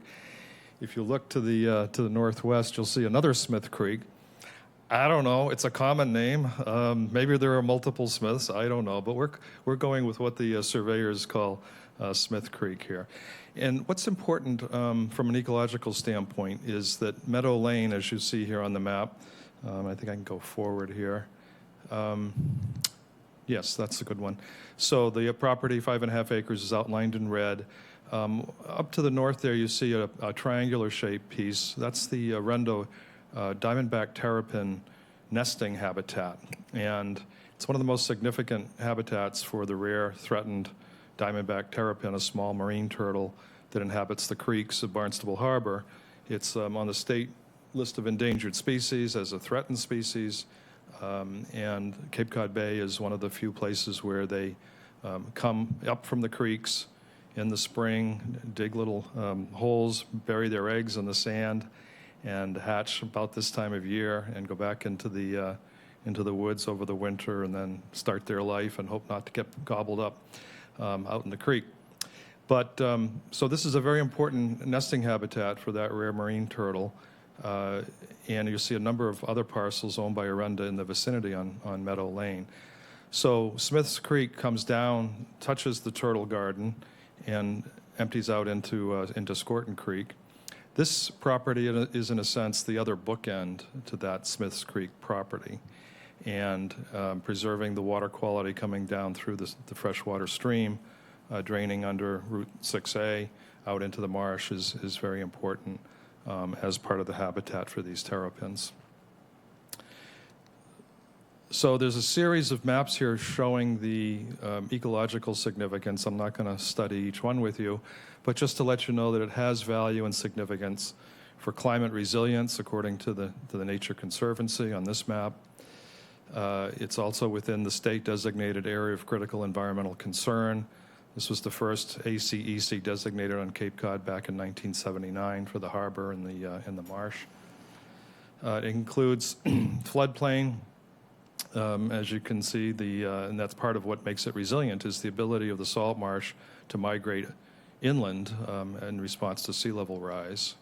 If you look to the northwest, you'll see another Smith Creek. I don't know. It's a common name. Maybe there are multiple Smiths. I don't know. But we're going with what the surveyors call Smith Creek here. And what's important from an ecological standpoint is that Meadow Lane, as you see here on the map, I think I can go forward here. Yes, that's a good one. So the property, 5.5 acres, is outlined in red. Up to the north there, you see a triangular-shaped piece. That's the Arenda diamondback terrapin nesting habitat, and it's one of the most significant habitats for the rare threatened diamondback terrapin, a small marine turtle that inhabits the creeks of Barnstable Harbor. It's on the state list of endangered species as a threatened species, and Cape Cod Bay is one of the few places where they come up from the creeks in the spring, dig little holes, bury their eggs in the sand, and hatch about this time of year and go back into the woods over the winter and then start their life and hope not to get gobbled up out in the creek. But so this is a very important nesting habitat for that rare marine turtle. And you'll see a number of other parcels owned by Arenda in the vicinity on Meadow Lane. So Smiths Creek comes down, touches the turtle garden, and empties out into Scorton Creek. This property is, in a sense, the other bookend to that Smiths Creek property. And preserving the water quality coming down through the freshwater stream, draining under Route 6A out into the marsh is very important as part of the habitat for these terrapins. So there's a series of maps here showing the ecological significance. I'm not going to study each one with you, but just to let you know that it has value and significance for climate resilience, according to the Nature Conservancy on this map. It's also within the state-designated area of critical environmental concern. This was the first ACEC designated on Cape Cod back in 1979 for the harbor and the marsh. It includes floodplain. As you can see, and that's part of what makes it resilient, is the ability of the salt marsh to migrate inland in response to sea level rise.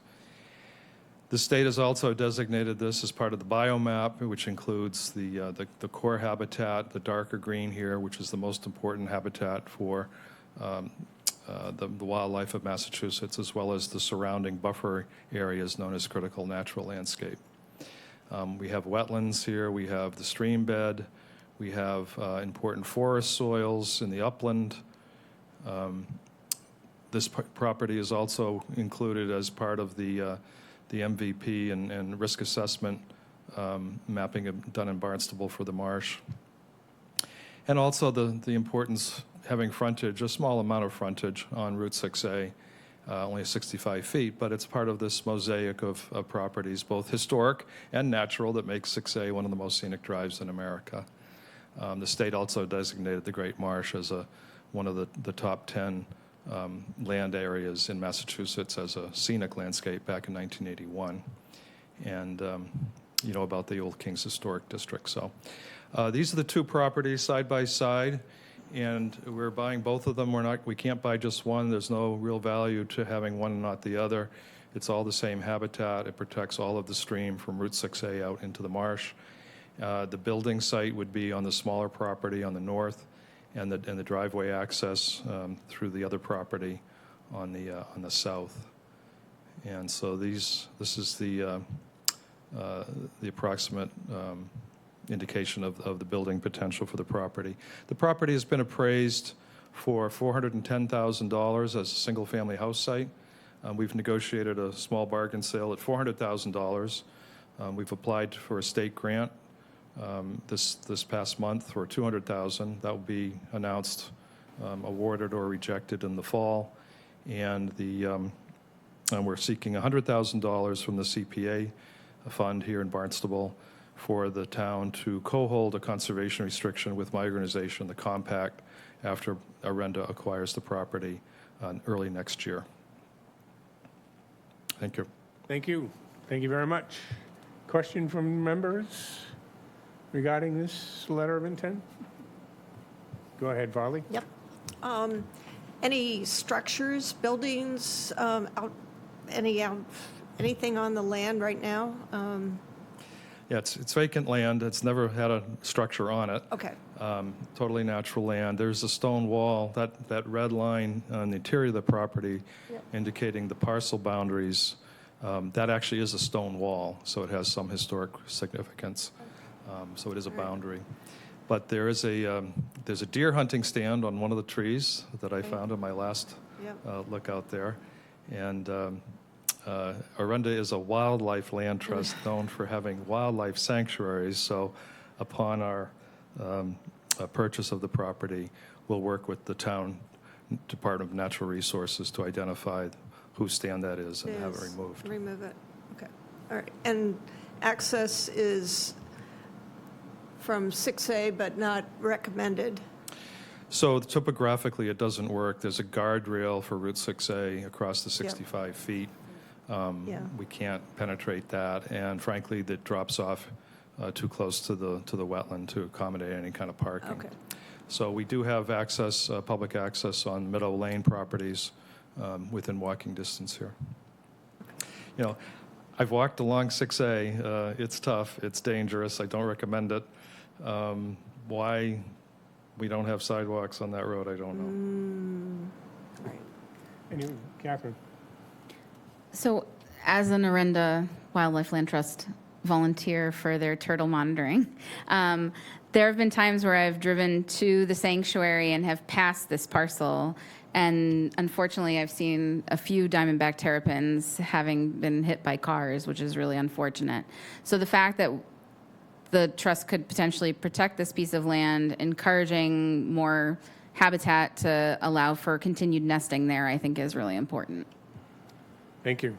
The state has also designated this as part of the biomap, which includes the core habitat, the darker green here, which is the most important habitat for the wildlife of Massachusetts, as well as the surrounding buffer areas known as critical natural landscape. We have wetlands here, we have the stream bed, we have important forest soils in the upland. This property is also included as part of the MVP and risk assessment mapping done in Barnstable for the marsh. And also the importance having frontage, a small amount of frontage on Route 6A, only 65 feet, but it's part of this mosaic of properties, both historic and natural, that makes 6A one of the most scenic drives in America. The state also designated the Great Marsh as one of the top 10 land areas in Massachusetts as a scenic landscape back in 1981. And you know about the Old Kings Historic District. So these are the two properties side by side, and we're buying both of them. We can't buy just one. There's no real value to having one and not the other. It's all the same habitat. It protects all of the stream from Route 6A out into the marsh. The building site would be on the smaller property on the north, and the driveway access through the other property on the south. And so this is the approximate indication of the building potential for the property. The property has been appraised for $410,000 as a single-family house site. We've negotiated a small bargain sale at $400,000. We've applied for a state grant this past month for $200,000. That will be announced, awarded or rejected in the fall. And we're seeking $100,000 from the CPA fund here in Barnstable for the town to co-hold a conservation restriction with my organization, the Compact, after Arenda acquires the property early next year. Thank you. Thank you. Thank you very much. Question from members regarding this letter of intent? Go ahead, Varley. Yep. Any structures, buildings, anything on the land right now? Yeah, it's vacant land. It's never had a structure on it. Okay. Totally natural land. There's a stone wall, that red line on the interior of the property indicating the parcel boundaries. That actually is a stone wall, so it has some historic significance. So it is a boundary. But there's a deer hunting stand on one of the trees that I found in my last look out there. And Arenda is a wildlife land trust known for having wildlife sanctuaries. So upon our purchase of the property, we'll work with the town Department of Natural Resources to identify whose stand that is and have it removed. Remove it. Okay. All right. And access is from 6A, but not recommended. So topographically, it doesn't work. There's a guardrail for Route 6A across the 65 feet. We can't penetrate that, and frankly, that drops off too close to the wetland to accommodate any kind of parking. Okay. So we do have access, public access on Meadow Lane properties within walking distance here. You know, I've walked along 6A. It's tough. It's dangerous. I don't recommend it. Why we don't have sidewalks on that road, I don't know. Any, Catherine? So as an Arenda Wildlife Land Trust volunteer for their turtle monitoring, there have been times where I've driven to the sanctuary and have passed this parcel, and unfortunately I've seen a few diamondback terrapins having been hit by cars, which is really unfortunate. So the fact that the trust could potentially protect this piece of land, encouraging more habitat to allow for continued nesting there, I think is really important. Thank you.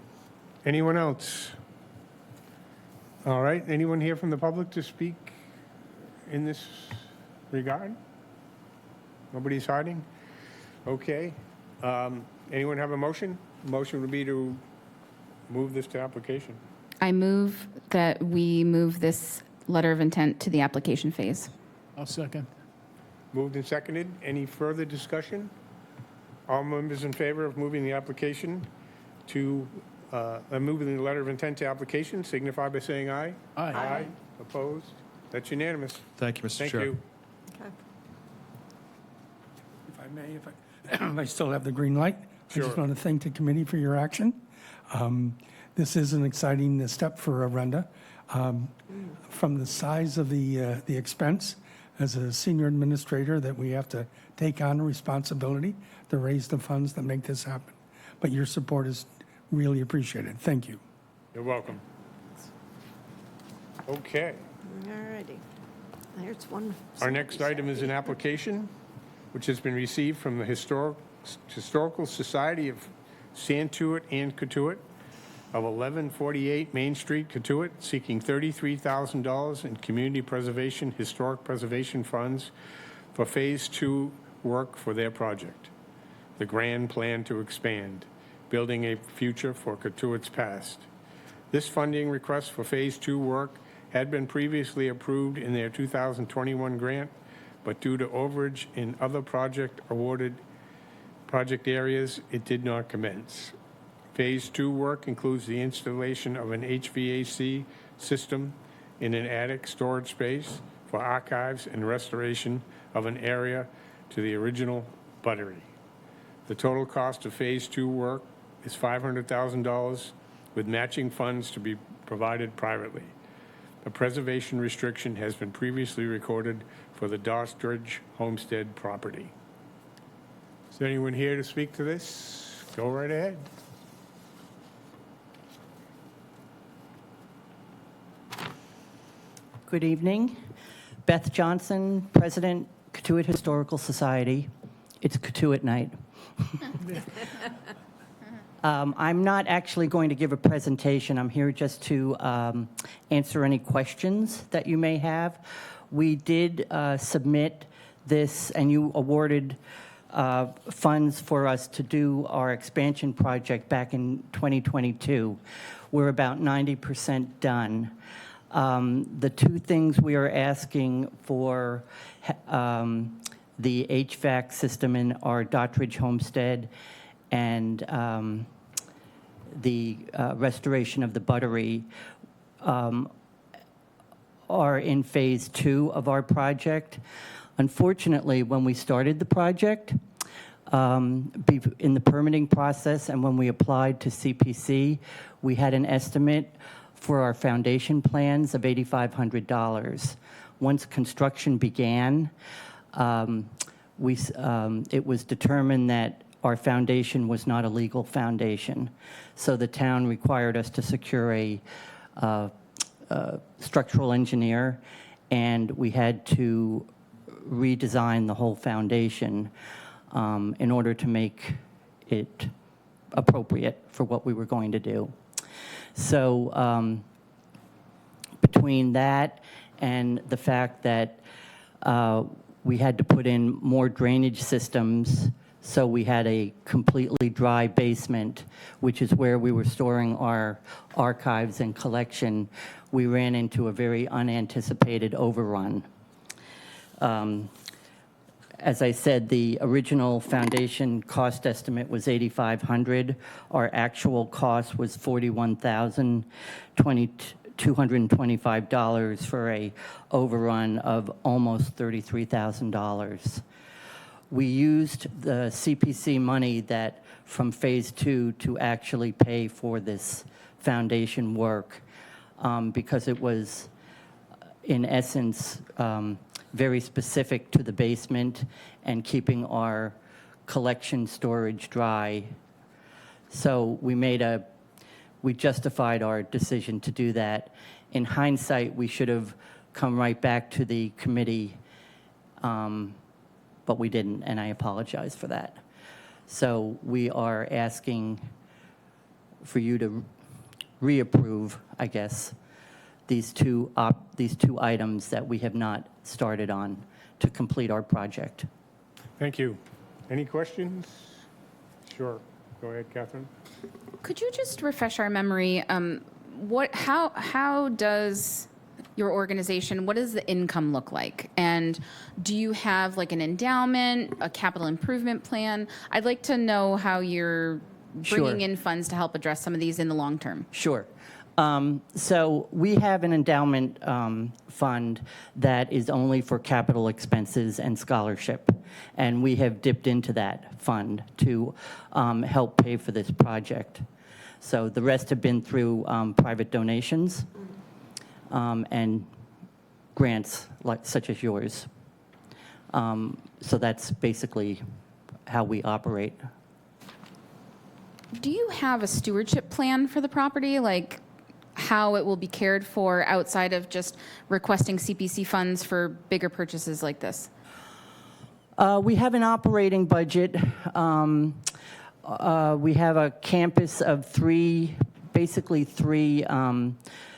Anyone else? All right, anyone here from the public to speak in this regard? Nobody's hiding? Okay. Anyone have a motion? Motion would be to move this to application. I move that we move this letter of intent to the application phase. I'll second. Moved and seconded. Any further discussion? All members in favor of moving the application to, moving the letter of intent to application, signify by saying aye. Aye. Aye. Opposed? That's unanimous. Thank you, Mr. Thank Chair. you. Okay. If I may, if I still have the green light, I Sure. just want to thank the committee for your action. This is an exciting step for Arenda. from the size of the expense as a senior administrator that we have to take on the responsibility to raise the funds that make this happen. But your support is really appreciated. Thank you. You're welcome. Okay. All righty. There's one. Our next item is an application which has been received from the Historical Society of Santuit and Cotuit of 1148 Main Street, Cotuit, seeking $33,000 in community preservation, historic preservation funds for Phase 2 work for their project. The grand plan to expand, building a future for Cotuit's past. This funding request for Phase 2 work had been previously approved in their 2021 grant, but due to overage in other project areas, it did not commence. Phase 2 work includes the installation of an HVAC system in an attic storage space for archives and restoration of an area to the original buttery. The total cost of Phase 2 work is $500,000 with matching funds to be provided privately. A preservation restriction has been previously recorded for the Dostridge Homestead property. Is there anyone here to speak to this? Go right ahead. Good evening. Beth Johnson, President, Cotuit Historical Society. It's Cotuit night. I'm not actually going to give a presentation. I'm here just to answer any questions that you may have. We did submit this, and you awarded funds for us to do our expansion project back in 2022. We're about 90% done. The two things we are asking for, the HVAC system in our Dottridge Homestead and the restoration of the buttery, are in Phase 2 of our project. Unfortunately, when we started the project, in the permitting process and when we applied to CPC, we had an estimate for our foundation plans of $8,500. Once construction began, it was determined that our foundation was not a legal foundation. So the town required us to secure a structural engineer, and we had to redesign the whole foundation in order to make it appropriate for what we were going to do. So between that and the fact that we had to put in more drainage systems, so we had a completely dry basement, which is where we were storing our archives and collection, we ran into a very unanticipated overrun. As I said, the original foundation cost estimate was $8,500. Our actual cost was $41,225 for a overrun of almost $33,000. We used the CPC money that from Phase 2 to actually pay for this foundation work because it was, in essence, very specific to the basement and keeping our collection storage dry. So we justified our decision to do that. In hindsight, we should have come right back to the committee, but we didn't, and I apologize for that. So we are asking for you to reapprove, I guess, these two items that we have not started on to complete our project. Thank you. Any questions? Sure. Go ahead, Catherine. Could you just refresh our memory? How does your organization, what does the income look like? And do you have like an endowment, a capital improvement plan? I'd like to know how you're bringing in funds to help address some of these in the long term. Sure. So we have an endowment fund that is only for capital expenses and scholarship, and we have dipped into that fund to help pay for this project. So the rest have been through private donations. and grants such as yours. So that's basically how we operate. Do you have a stewardship plan for the property, like how it will be cared for outside of just requesting CPC funds for bigger purchases like this? We have an operating budget. We have a campus of basically three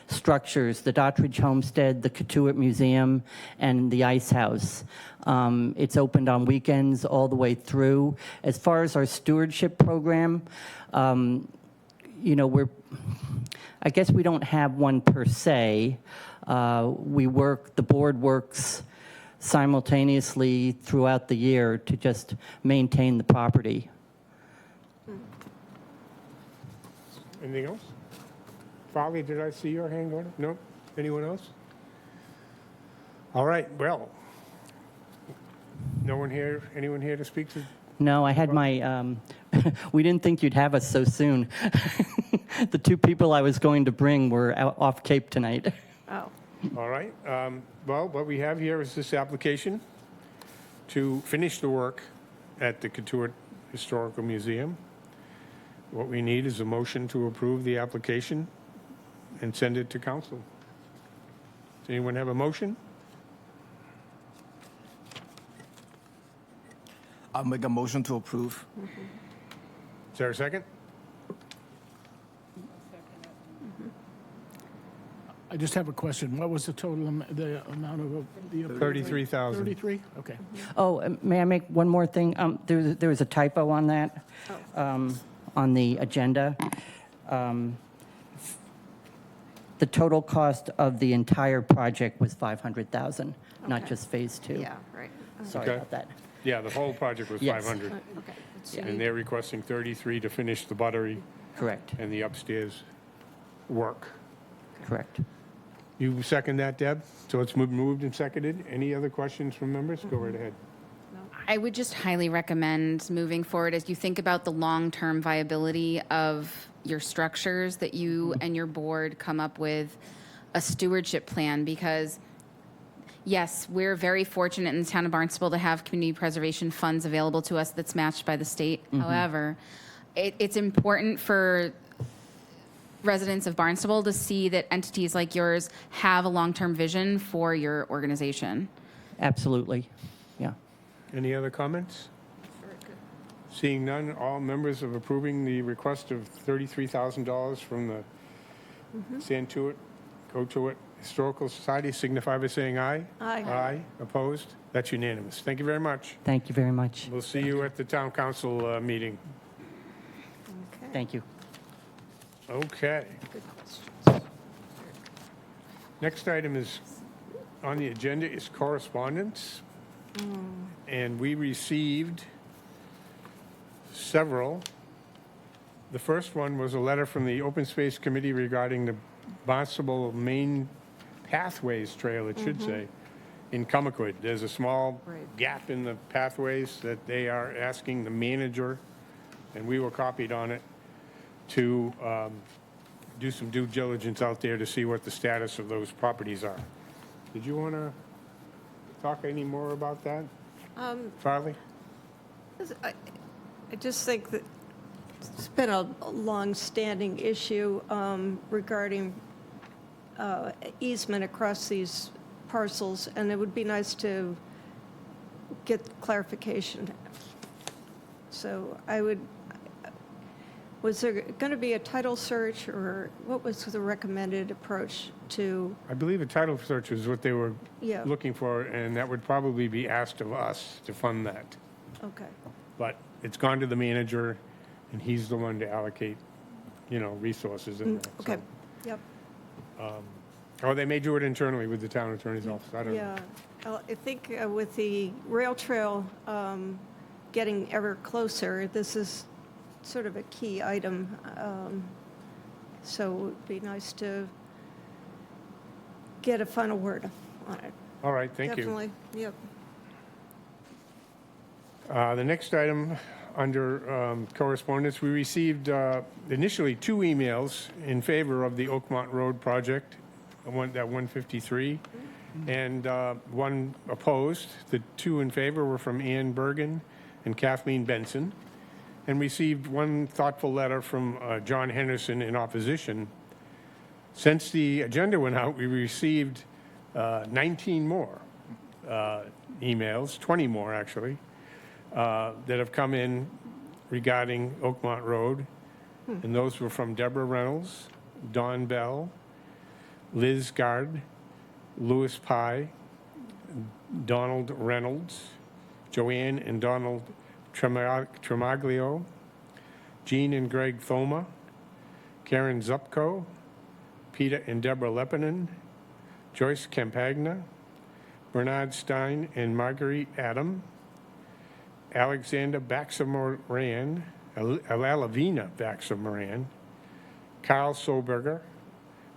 structures: the Dottridge Homestead, the Katuitt Museum, and the Ice House. It's opened on weekends all the way through. As far as our stewardship program, I guess we don't have one per se. The board works simultaneously throughout the year to just maintain the property. Anything else? Farley, did I see your hand going up? No? Anyone else? All right, well, anyone here to speak to? No, I had my, we didn't think you'd have us so soon. The two people I was going to bring were out off Cape tonight. Oh. All right, well, what we have here is this application to finish the work at the Katuitt Historical Museum. What we need is a motion to approve the application and send it to council. Does anyone have a motion? I'll make a motion to approve. Is there a second? I just have a question. What was the total, the amount of the? 33,000. 33? Okay. Oh, may I make one more thing? There was a typo on that, on the agenda. The total cost of the entire project was $500,000, not Okay. just Phase 2. Yeah, right. Sorry Okay. about that. Yeah, the whole project was Yes. 500. Okay. So And you- they're requesting 33 to finish the buttery Correct, and the upstairs work. correct. You second that, Deb? So it's moved and seconded. Any other questions from members? Go right ahead. I would just highly recommend moving forward as you think about the long-term viability of your structures, that you and your board come up with a stewardship plan, because yes, we're very fortunate in the town of Barnstable to have community preservation funds available to us that's matched by the state. However, it's important for residents of Barnstable to see that entities like yours have a long-term vision for your organization. Absolutely, yeah. Any other comments? Seeing none, all members of approving the request of $33,000 from the Santuit, Cotuit Historical Society signify by saying aye. Aye. Aye. Opposed? That's unanimous. Thank you very much. Thank you very much. We'll see you at the town council meeting. Okay. Thank you. Okay. Good questions. Next item is, on the agenda is correspondence. And we received several. The first one was a letter from the Open Space Committee regarding the Barnstable Main Pathways Trail, it should say, in Comaquid. There's a small Right. gap in the pathways that they are asking the manager, and we were copied on it, to do some due diligence out there to see what the status of those properties are. Did you want to talk any more about that, Farley? I just think that it's been a long-standing issue regarding easement across these parcels, and it would be nice to get clarification. So was there going to be a title search, or what was the recommended approach to, I believe a title search is what they were yeah, looking for, and that would probably be asked of us to fund that. okay. But it's gone to the manager, and he's the one to allocate, resources in that. Okay, yep. Or they may do it internally with the town attorney's office, I don't know. Yeah, I think with the rail trail getting ever closer, this is sort of a key item. So it would be nice to get a final word on it. All right, thank you. Definitely, yep. The next item under correspondence, we received initially 2 emails in favor of the Oakmont Road project that 153, and one opposed. The two in favor were from Ann Bergen and Kathleen Benson, and received one thoughtful letter from John Henderson in opposition. Since the agenda went out, we received 19 more emails, 20 more actually, that have come in regarding Oakmont Road. And those were from Deborah Reynolds, Don Bell, Liz Gard, Louis Pye, Donald Reynolds, Joanne and Donald Tremaglio, Jean and Greg Thoma, Karen Zupko, Peter and Deborah Lepinen, Joyce Campagna, Bernard Stein and Marguerite Adam, Alexander Baxter Moran, Alavina Baxter Moran, Carl Soberger,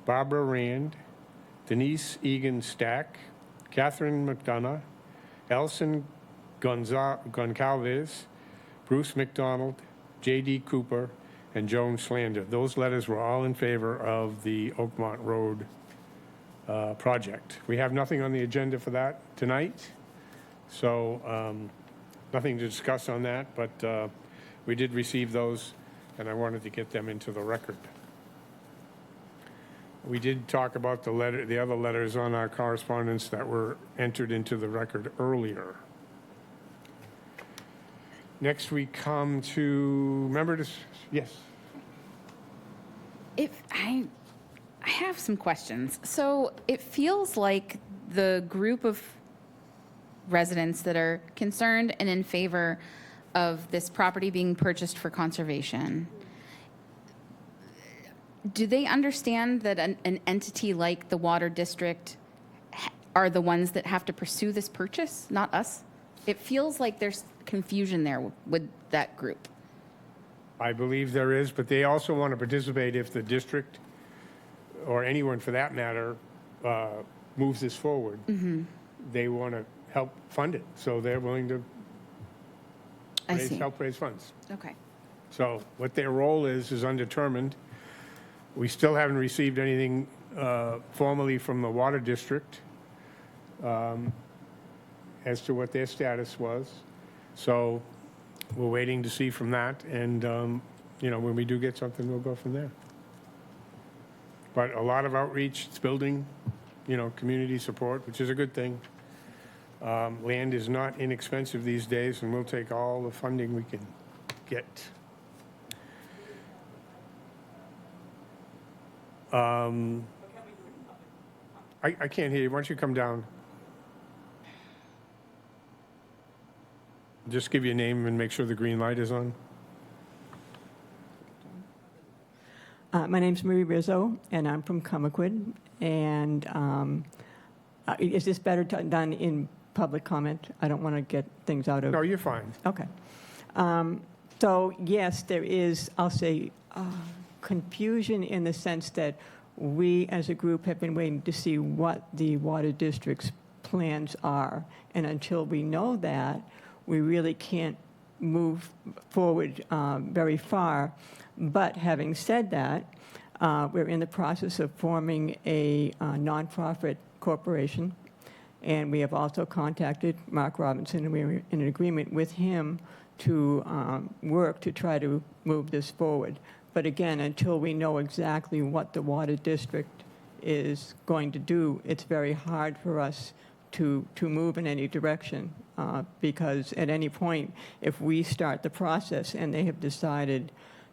Barbara Rand, Denise Egan Stack, Catherine McDonough, Elson Goncalves, Bruce McDonald, J.D. Cooper, and Joan Slander. Those letters were all in favor of the Oakmont Road project. We have nothing on the agenda for that tonight, so nothing to discuss on that, but we did receive those, and I wanted to get them into the record. We did talk about the other letters on our correspondence that were entered into the record earlier. Next, we come to, yes. If I have some questions. So it feels like the group of residents that are concerned and in favor of this property being purchased for conservation, do they understand that an entity like the Water District are the ones that have to pursue this purchase, not us? It feels like there's confusion there with that group. I believe there is, but they also want to participate if the district, or anyone for that matter, moves this forward. They want to help fund it, so they're willing to help raise funds. Okay. So what their role is undetermined. We still haven't received anything formally from the Water District as to what their status was. So we're waiting to see from that, and when we do get something, we'll go from there. But a lot of outreach, it's building, community support, which is a good thing. Land is not inexpensive these days, and we'll take all the funding we can get. I can't hear you. Why don't you come down? Just give your name and make sure the green light is on. My name's Marie Rizzo, and I'm from Comaquid. And is this better done in public comment? I don't want to get things out of... No, you're fine. Okay. So, yes, there is, I'll say, confusion in the sense that we as a group have been waiting to see what the Water District's plans are. And until we know that, we really can't move forward very far. But having said that, we're in the process of forming a nonprofit corporation. And we have also contacted Mark Robinson, and we're in an agreement with him to work to try to move this forward. But again, until we know exactly what the Water District is going to do, it's very hard for us to move in any direction. Because at any point, if we start the process and they have decided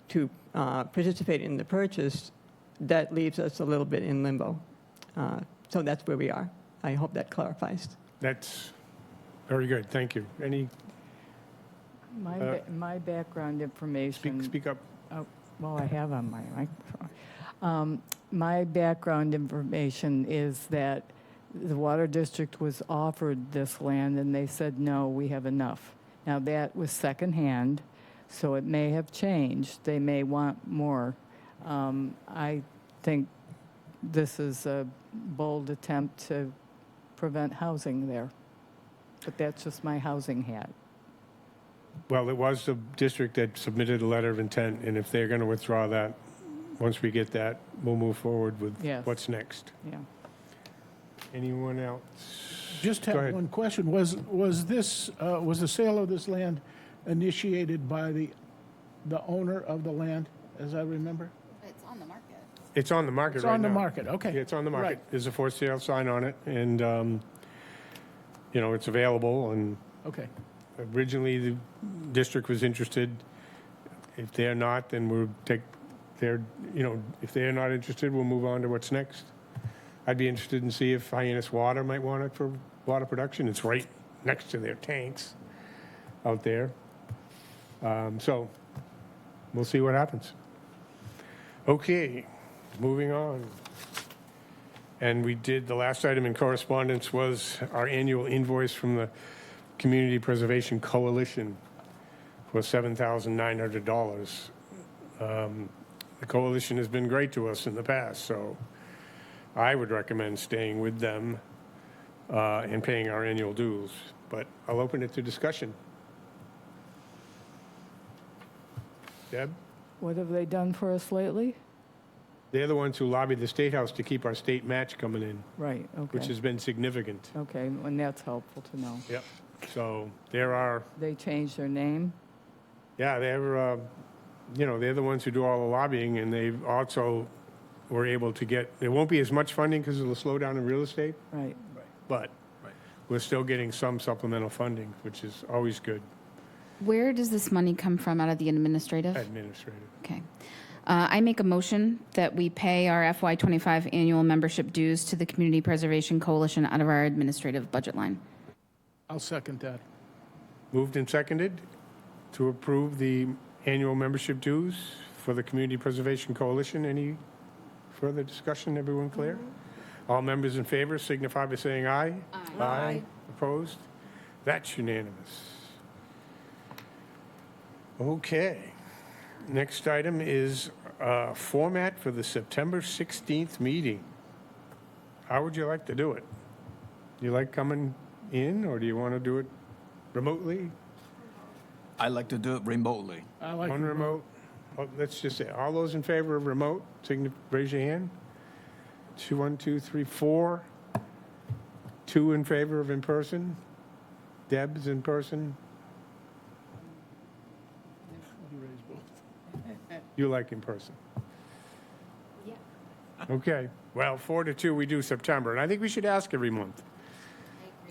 to participate in the purchase, that leaves us a little bit in limbo. So that's where we are. I hope that clarifies. That's very good. Thank you. Any? My background information. Speak up. Well, I have on my microphone. My background information is that the Water District was offered this land, and they said, no, we have enough. Now, that was secondhand, so it may have changed. They may want more. I think this is a bold attempt to prevent housing there. But that's just my housing hat. Well, it was the district that submitted a letter of intent, and if they're going to withdraw that, once we get that, we'll move forward with Yes. what's next. Yeah. Anyone else? Just Go have ahead. one question. Was the sale of this land initiated by the owner of the land, as I remember? It's on the market. It's on the market It's right on the now. market, okay. Yeah, it's on the market. Right. There's a for sale sign on it, and, it's available, and Okay. originally the district was interested. If they're not, then we'll take their, if they're not interested, we'll move on to what's next. I'd be interested in see if Hyannis Water might want it for water production. It's right next to their tanks out there. So we'll see what happens. Okay, moving on. And the last item in correspondence was our annual invoice from the Community Preservation Coalition for $7,900. The coalition has been great to us in the past, so I would recommend staying with them and paying our annual dues. But I'll open it to discussion. Deb? What have they done for us lately? They're the ones who lobbied the State House to keep our state match coming in, Right, okay. which has been significant. Okay, and that's helpful to know. Yep. So there are, They changed their name? yeah, they're the ones who do all the lobbying, and they also were able to get, there won't be as much funding because of the slowdown in real estate, Right. but we're still getting some supplemental funding, which is always good. Where does this money come from out of the administrative? Administrative. Okay. I make a motion that we pay our FY25 annual membership dues to the Community Preservation Coalition out of our administrative budget line. I'll second that. Moved and seconded to approve the annual membership dues for the Community Preservation Coalition. Any further discussion? Everyone clear? All members in favor signify by saying aye. Aye. Opposed? That's unanimous. Okay. Next item is format for the September 16th meeting. How would you like to do it? You like coming in, or do you want to do it remotely? I like to do it remotely. I like One remote. Let's just say, all those in favor of remote, raise your hand. 2, 1, 2, 3, 4. 2 in favor of in-person. Deb's in person. You like in person? Yeah. Okay. Well, 4 to 2, we do September, and I think we should ask every month.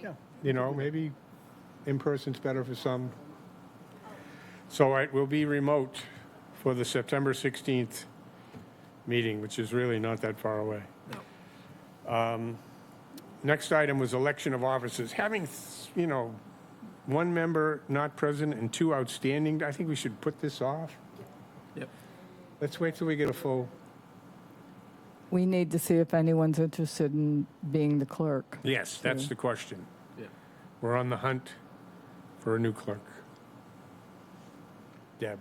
Yeah. Maybe in person's better for some. So it will be remote for the September 16th meeting, which is really not that far away. Next item was election of officers. Having, one member not present and 2 outstanding, I think we should put this off. Yep. Let's wait till we get a full. We need to see if anyone's interested in being the clerk. Yes, that's the question. Yeah. We're on the hunt for a new clerk. Deb.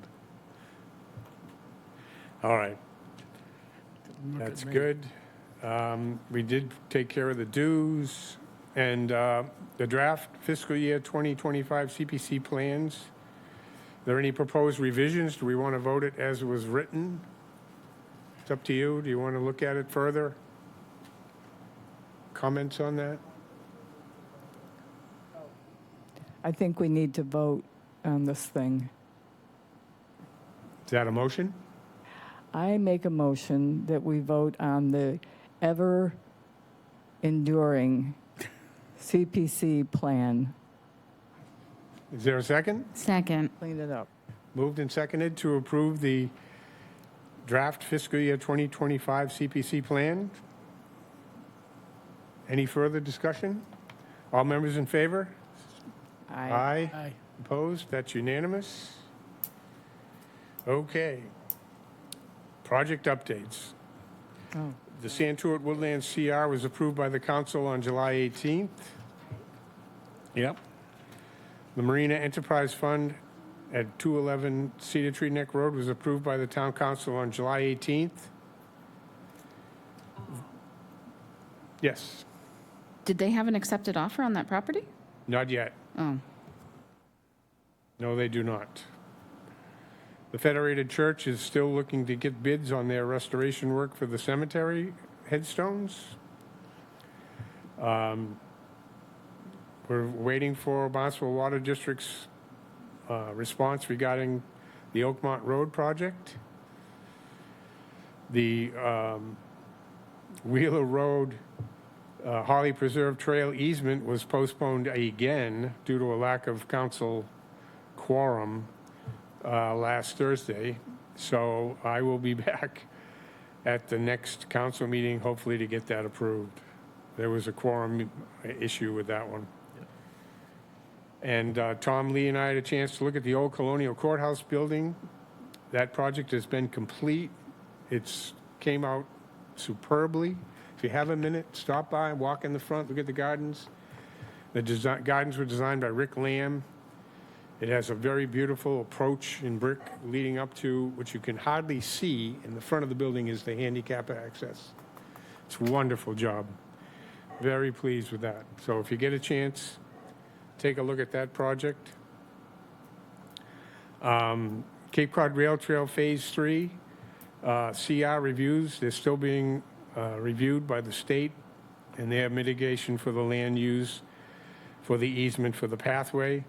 All right. Look at That's me. good. We did take care of the dues and the draft fiscal year 2025 CPC plans. Are there any proposed revisions? Do we want to vote it as it was written? It's up to you. Do you want to look at it further? Comments on that? I think we need to vote on this thing. Is that a motion? I make a motion that we vote on the ever-enduring CPC plan. Is there a second? Second. Clean it up. Moved and seconded to approve the draft fiscal year 2025 CPC plan. Any further discussion? All members in favor? Aye. Aye. Opposed? That's unanimous. Okay. Project updates. Oh. The Santuit Woodlands CR was approved by the council on July 18th. Yep. The Marina Enterprise Fund at 211 Cedar Tree Neck Road was approved by the town council on July 18th. Yes, Did they have an accepted offer on that property? not yet. Oh. No, they do not. The Federated Church is still looking to get bids on their restoration work for the cemetery headstones. We're waiting for Barnstable Water District's response regarding the Oakmont Road project. The Wheeler Road Holly Preserve Trail easement was postponed again due to a lack of council quorum last Thursday. So I will be back at the next council meeting, hopefully to get that approved. There was a quorum issue with that one. And Tom Lee and I had a chance to look at the old Colonial Courthouse building. That project has been complete. It's came out superbly. If you have a minute, stop by, walk in the front, look at the gardens. The gardens were designed by Rick Lamb. It has a very beautiful approach in brick leading up to, which you can hardly see in the front of the building, is the handicap access. It's a wonderful job. Very pleased with that. So if you get a chance, take a look at that project. Cape Cod Rail Trail Phase 3, CR reviews, they're still being reviewed by the state, and they have mitigation for the land use for the easement for the pathway.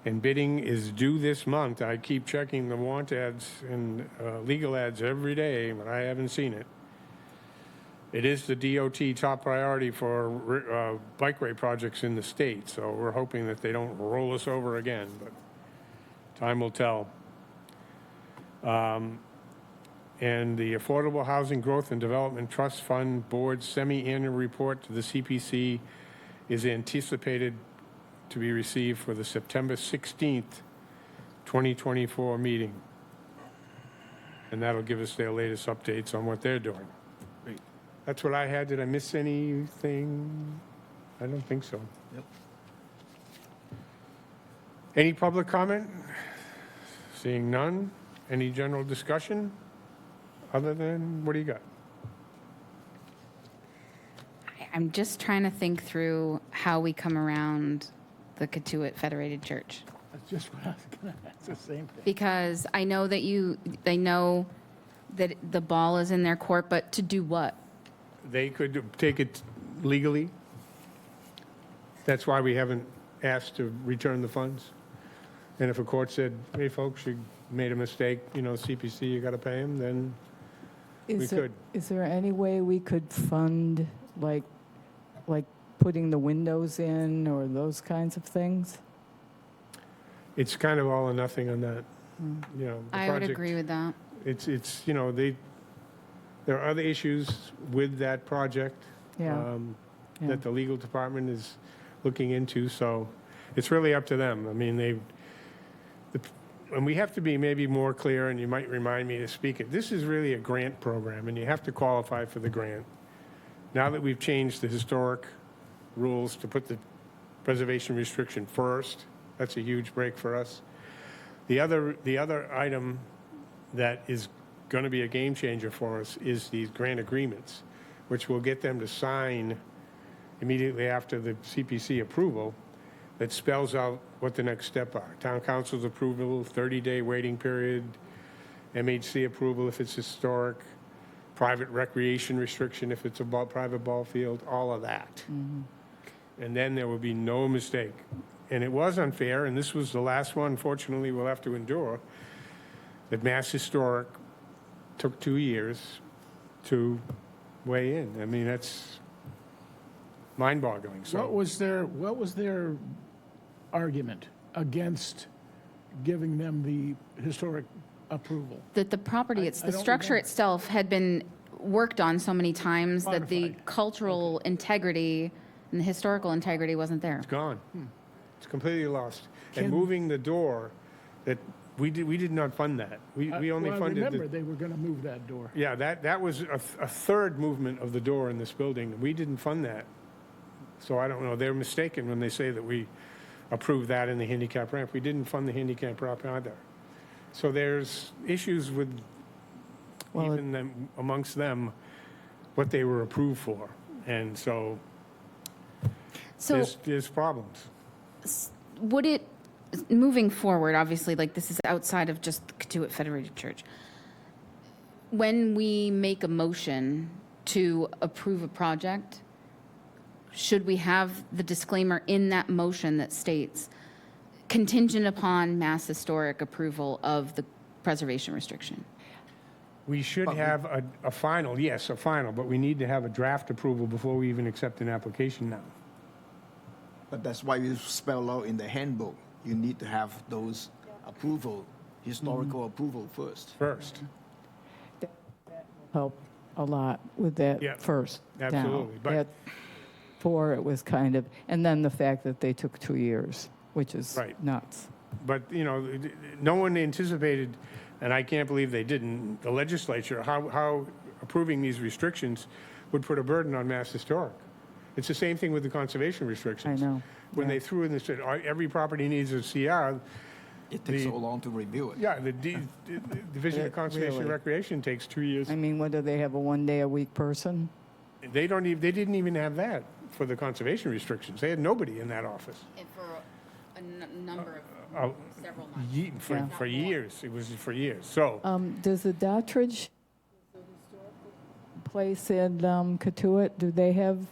And bidding is due this month. I keep checking the want ads and legal ads every day, but I haven't seen it. It is the DOT top priority for bikeway projects in the state, so we're hoping that they don't roll us over again, but time will tell. And the Affordable Housing Growth and Development Trust Fund Board's semi-annual report to the CPC is anticipated to be received for the September 16th, 2024 meeting. And that'll give us their latest updates on what they're doing. Great. That's what I had. Did I miss anything? I don't think so. Yep. Any public comment? Seeing none. Any general discussion? Other than, what do you got? I'm just trying to think through how we come around the Katuitt Federated Church. That's just what I was going to ask, the same thing. Because I know that they know that the ball is in their court, but to do what? They could take it legally. That's why we haven't asked to return the funds. And if a court said, hey, folks, you made a mistake, CPC, you got to pay them, then we could. Is there any way we could fund, like putting the windows in or those kinds of things? It's kind of all or nothing on that. The I would project, agree with that. It's there are other issues with that project Yeah. that the legal department is looking into, so it's really up to them. I mean, and we have to be maybe more clear, and you might remind me to speak it. This is really a grant program, and you have to qualify for the grant. Now that we've changed the historic rules to put the preservation restriction first, that's a huge break for us. The other item that is going to be a game changer for us is these grant agreements, which will get them to sign immediately after the CPC approval, that spells out what the next step are. Town council's approval, 30-day waiting period, MHC approval if it's historic, private recreation restriction if it's a private ball field, all of that. And then there will be no mistake. And it was unfair, and this was the last one, fortunately, we'll have to endure, that Mass Historic took 2 years to weigh in. I mean, that's mind-boggling. So What was their argument against giving them the historic approval? That the property, I the don't structure remember. itself had been worked on so many times that the Modified. cultural integrity and the historical integrity wasn't there. it's gone. It's completely lost. And Can- moving the door, that we did not fund that. We only Well, I funded remember they were going to move that door. Yeah, that was a third movement of the door in this building. We didn't fund that. So I don't know. They're mistaken when they say that we approved that in the handicap ramp. We didn't fund the handicap ramp either. So there's issues with even them, amongst them, what they were approved for. And so So there's problems. would it, moving forward, obviously, like this is outside of just the Katuitt Federated Church, when we make a motion to approve a project, should we have the disclaimer in that motion that states contingent upon Mass Historic approval of the preservation restriction? We should have a final, yes, a final, but we need to have a draft approval before we even accept an application now. But that's why you spell out in the handbook, you need to have those approval, historical approval first. First, Help a lot with that Yeah, first. down. absolutely, but- At 4, it was kind of, and then the fact that they took 2 years, which is Right. nuts. but, you know, no one anticipated, and I can't believe they didn't, the legislature, how approving these restrictions would put a burden on Mass Historic. It's the same thing with the conservation I restrictions. know. When yeah. they threw in this, every property needs a CR, It takes The- so long to review it. yeah, the Division of Conservation and Really? Recreation takes 2 years. I mean, what, do they have a 1-day-a-week person? They didn't even have that for the conservation restrictions. They had nobody in that office. And for a number Uh, of, several months. For, for years, it was for years. So, Does the Dottridge place in Katuitt, do they have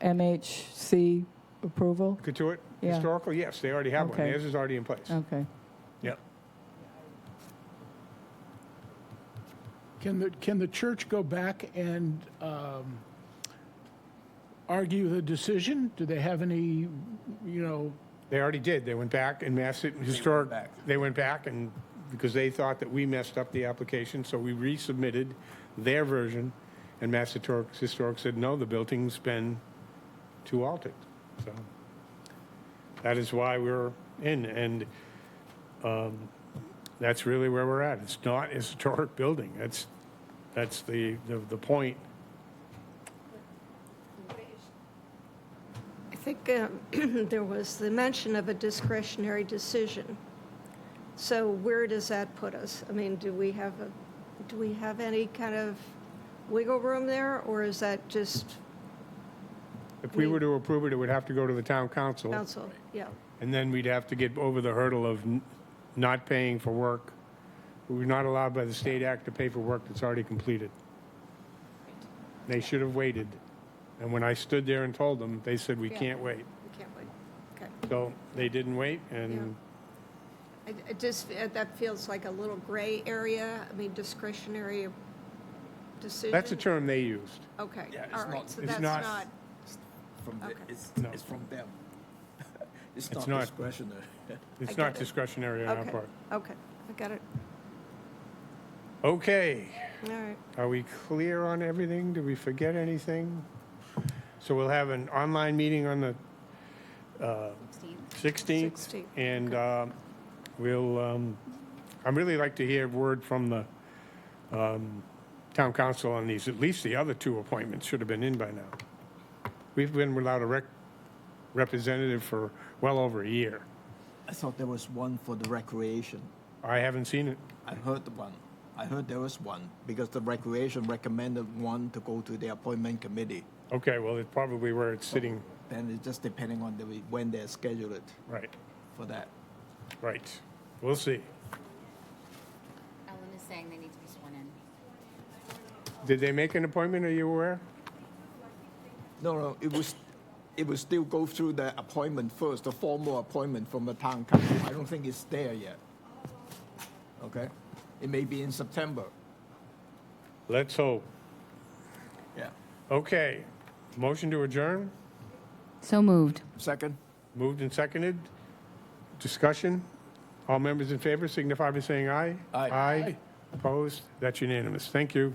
MHC approval? Katuitt Yeah. Historical, yes, they already have one. Okay. Theirs is already in place. Okay. Yep. Can the church go back and argue the decision? Do they have any, you know, They already did. They went back and Historic, they went back and, because they thought that we messed up the application, so we resubmitted their version, and Mass Historic said, no, the building's been too altered. So that is why we're in, and that's really where we're at. It's not a historic building. That's the point. I think there was the mention of a discretionary decision. So where does that put us? I mean, do we have any kind of wiggle room there, or is that just If we were to approve it, it would have to go to the town council. council? Yeah, And then we'd have to get over the hurdle of not paying for work. We're not allowed by the state act to pay for work that's already completed. They should have waited. And when I stood there and told them, they said, we can't wait. we can't wait. Okay. So they didn't wait, and It just, that feels like a little gray area. I mean, discretionary decision. that's a term they used. Okay, Yeah, it's all right, not- so it's that's not- not, From the, Okay. No. it's from them. It's It's not not. discretionary. It's get not it. discretionary on our okay, part. okay, I got it. Okay, All right. are we clear on everything? Did we forget anything? So we'll have an online meeting on the 16th. 16th, And I'd really like to hear word from the town council on these. At least the other 2 appointments should have been in by now. We've been without a representative for well over a year. I thought there was one for the recreation. I haven't seen it. I heard the one. I heard there was one because the recreation recommended one to go to the appointment committee. Okay, well, it's probably where it's sitting. Then it's just depending on when they schedule it Right, for that. right. We'll see. Ellen is saying they need to be sworn in. Did they make an appointment? Are you aware? No, it will still go through the appointment first, the formal appointment from the town council. I don't think it's there yet. Okay? It may be in September. Let's hope. Yeah. Okay, motion to adjourn? So moved. Second? Moved and seconded. Discussion? All members in favor signify by saying aye. Aye. Aye. Opposed? That's unanimous. Thank you.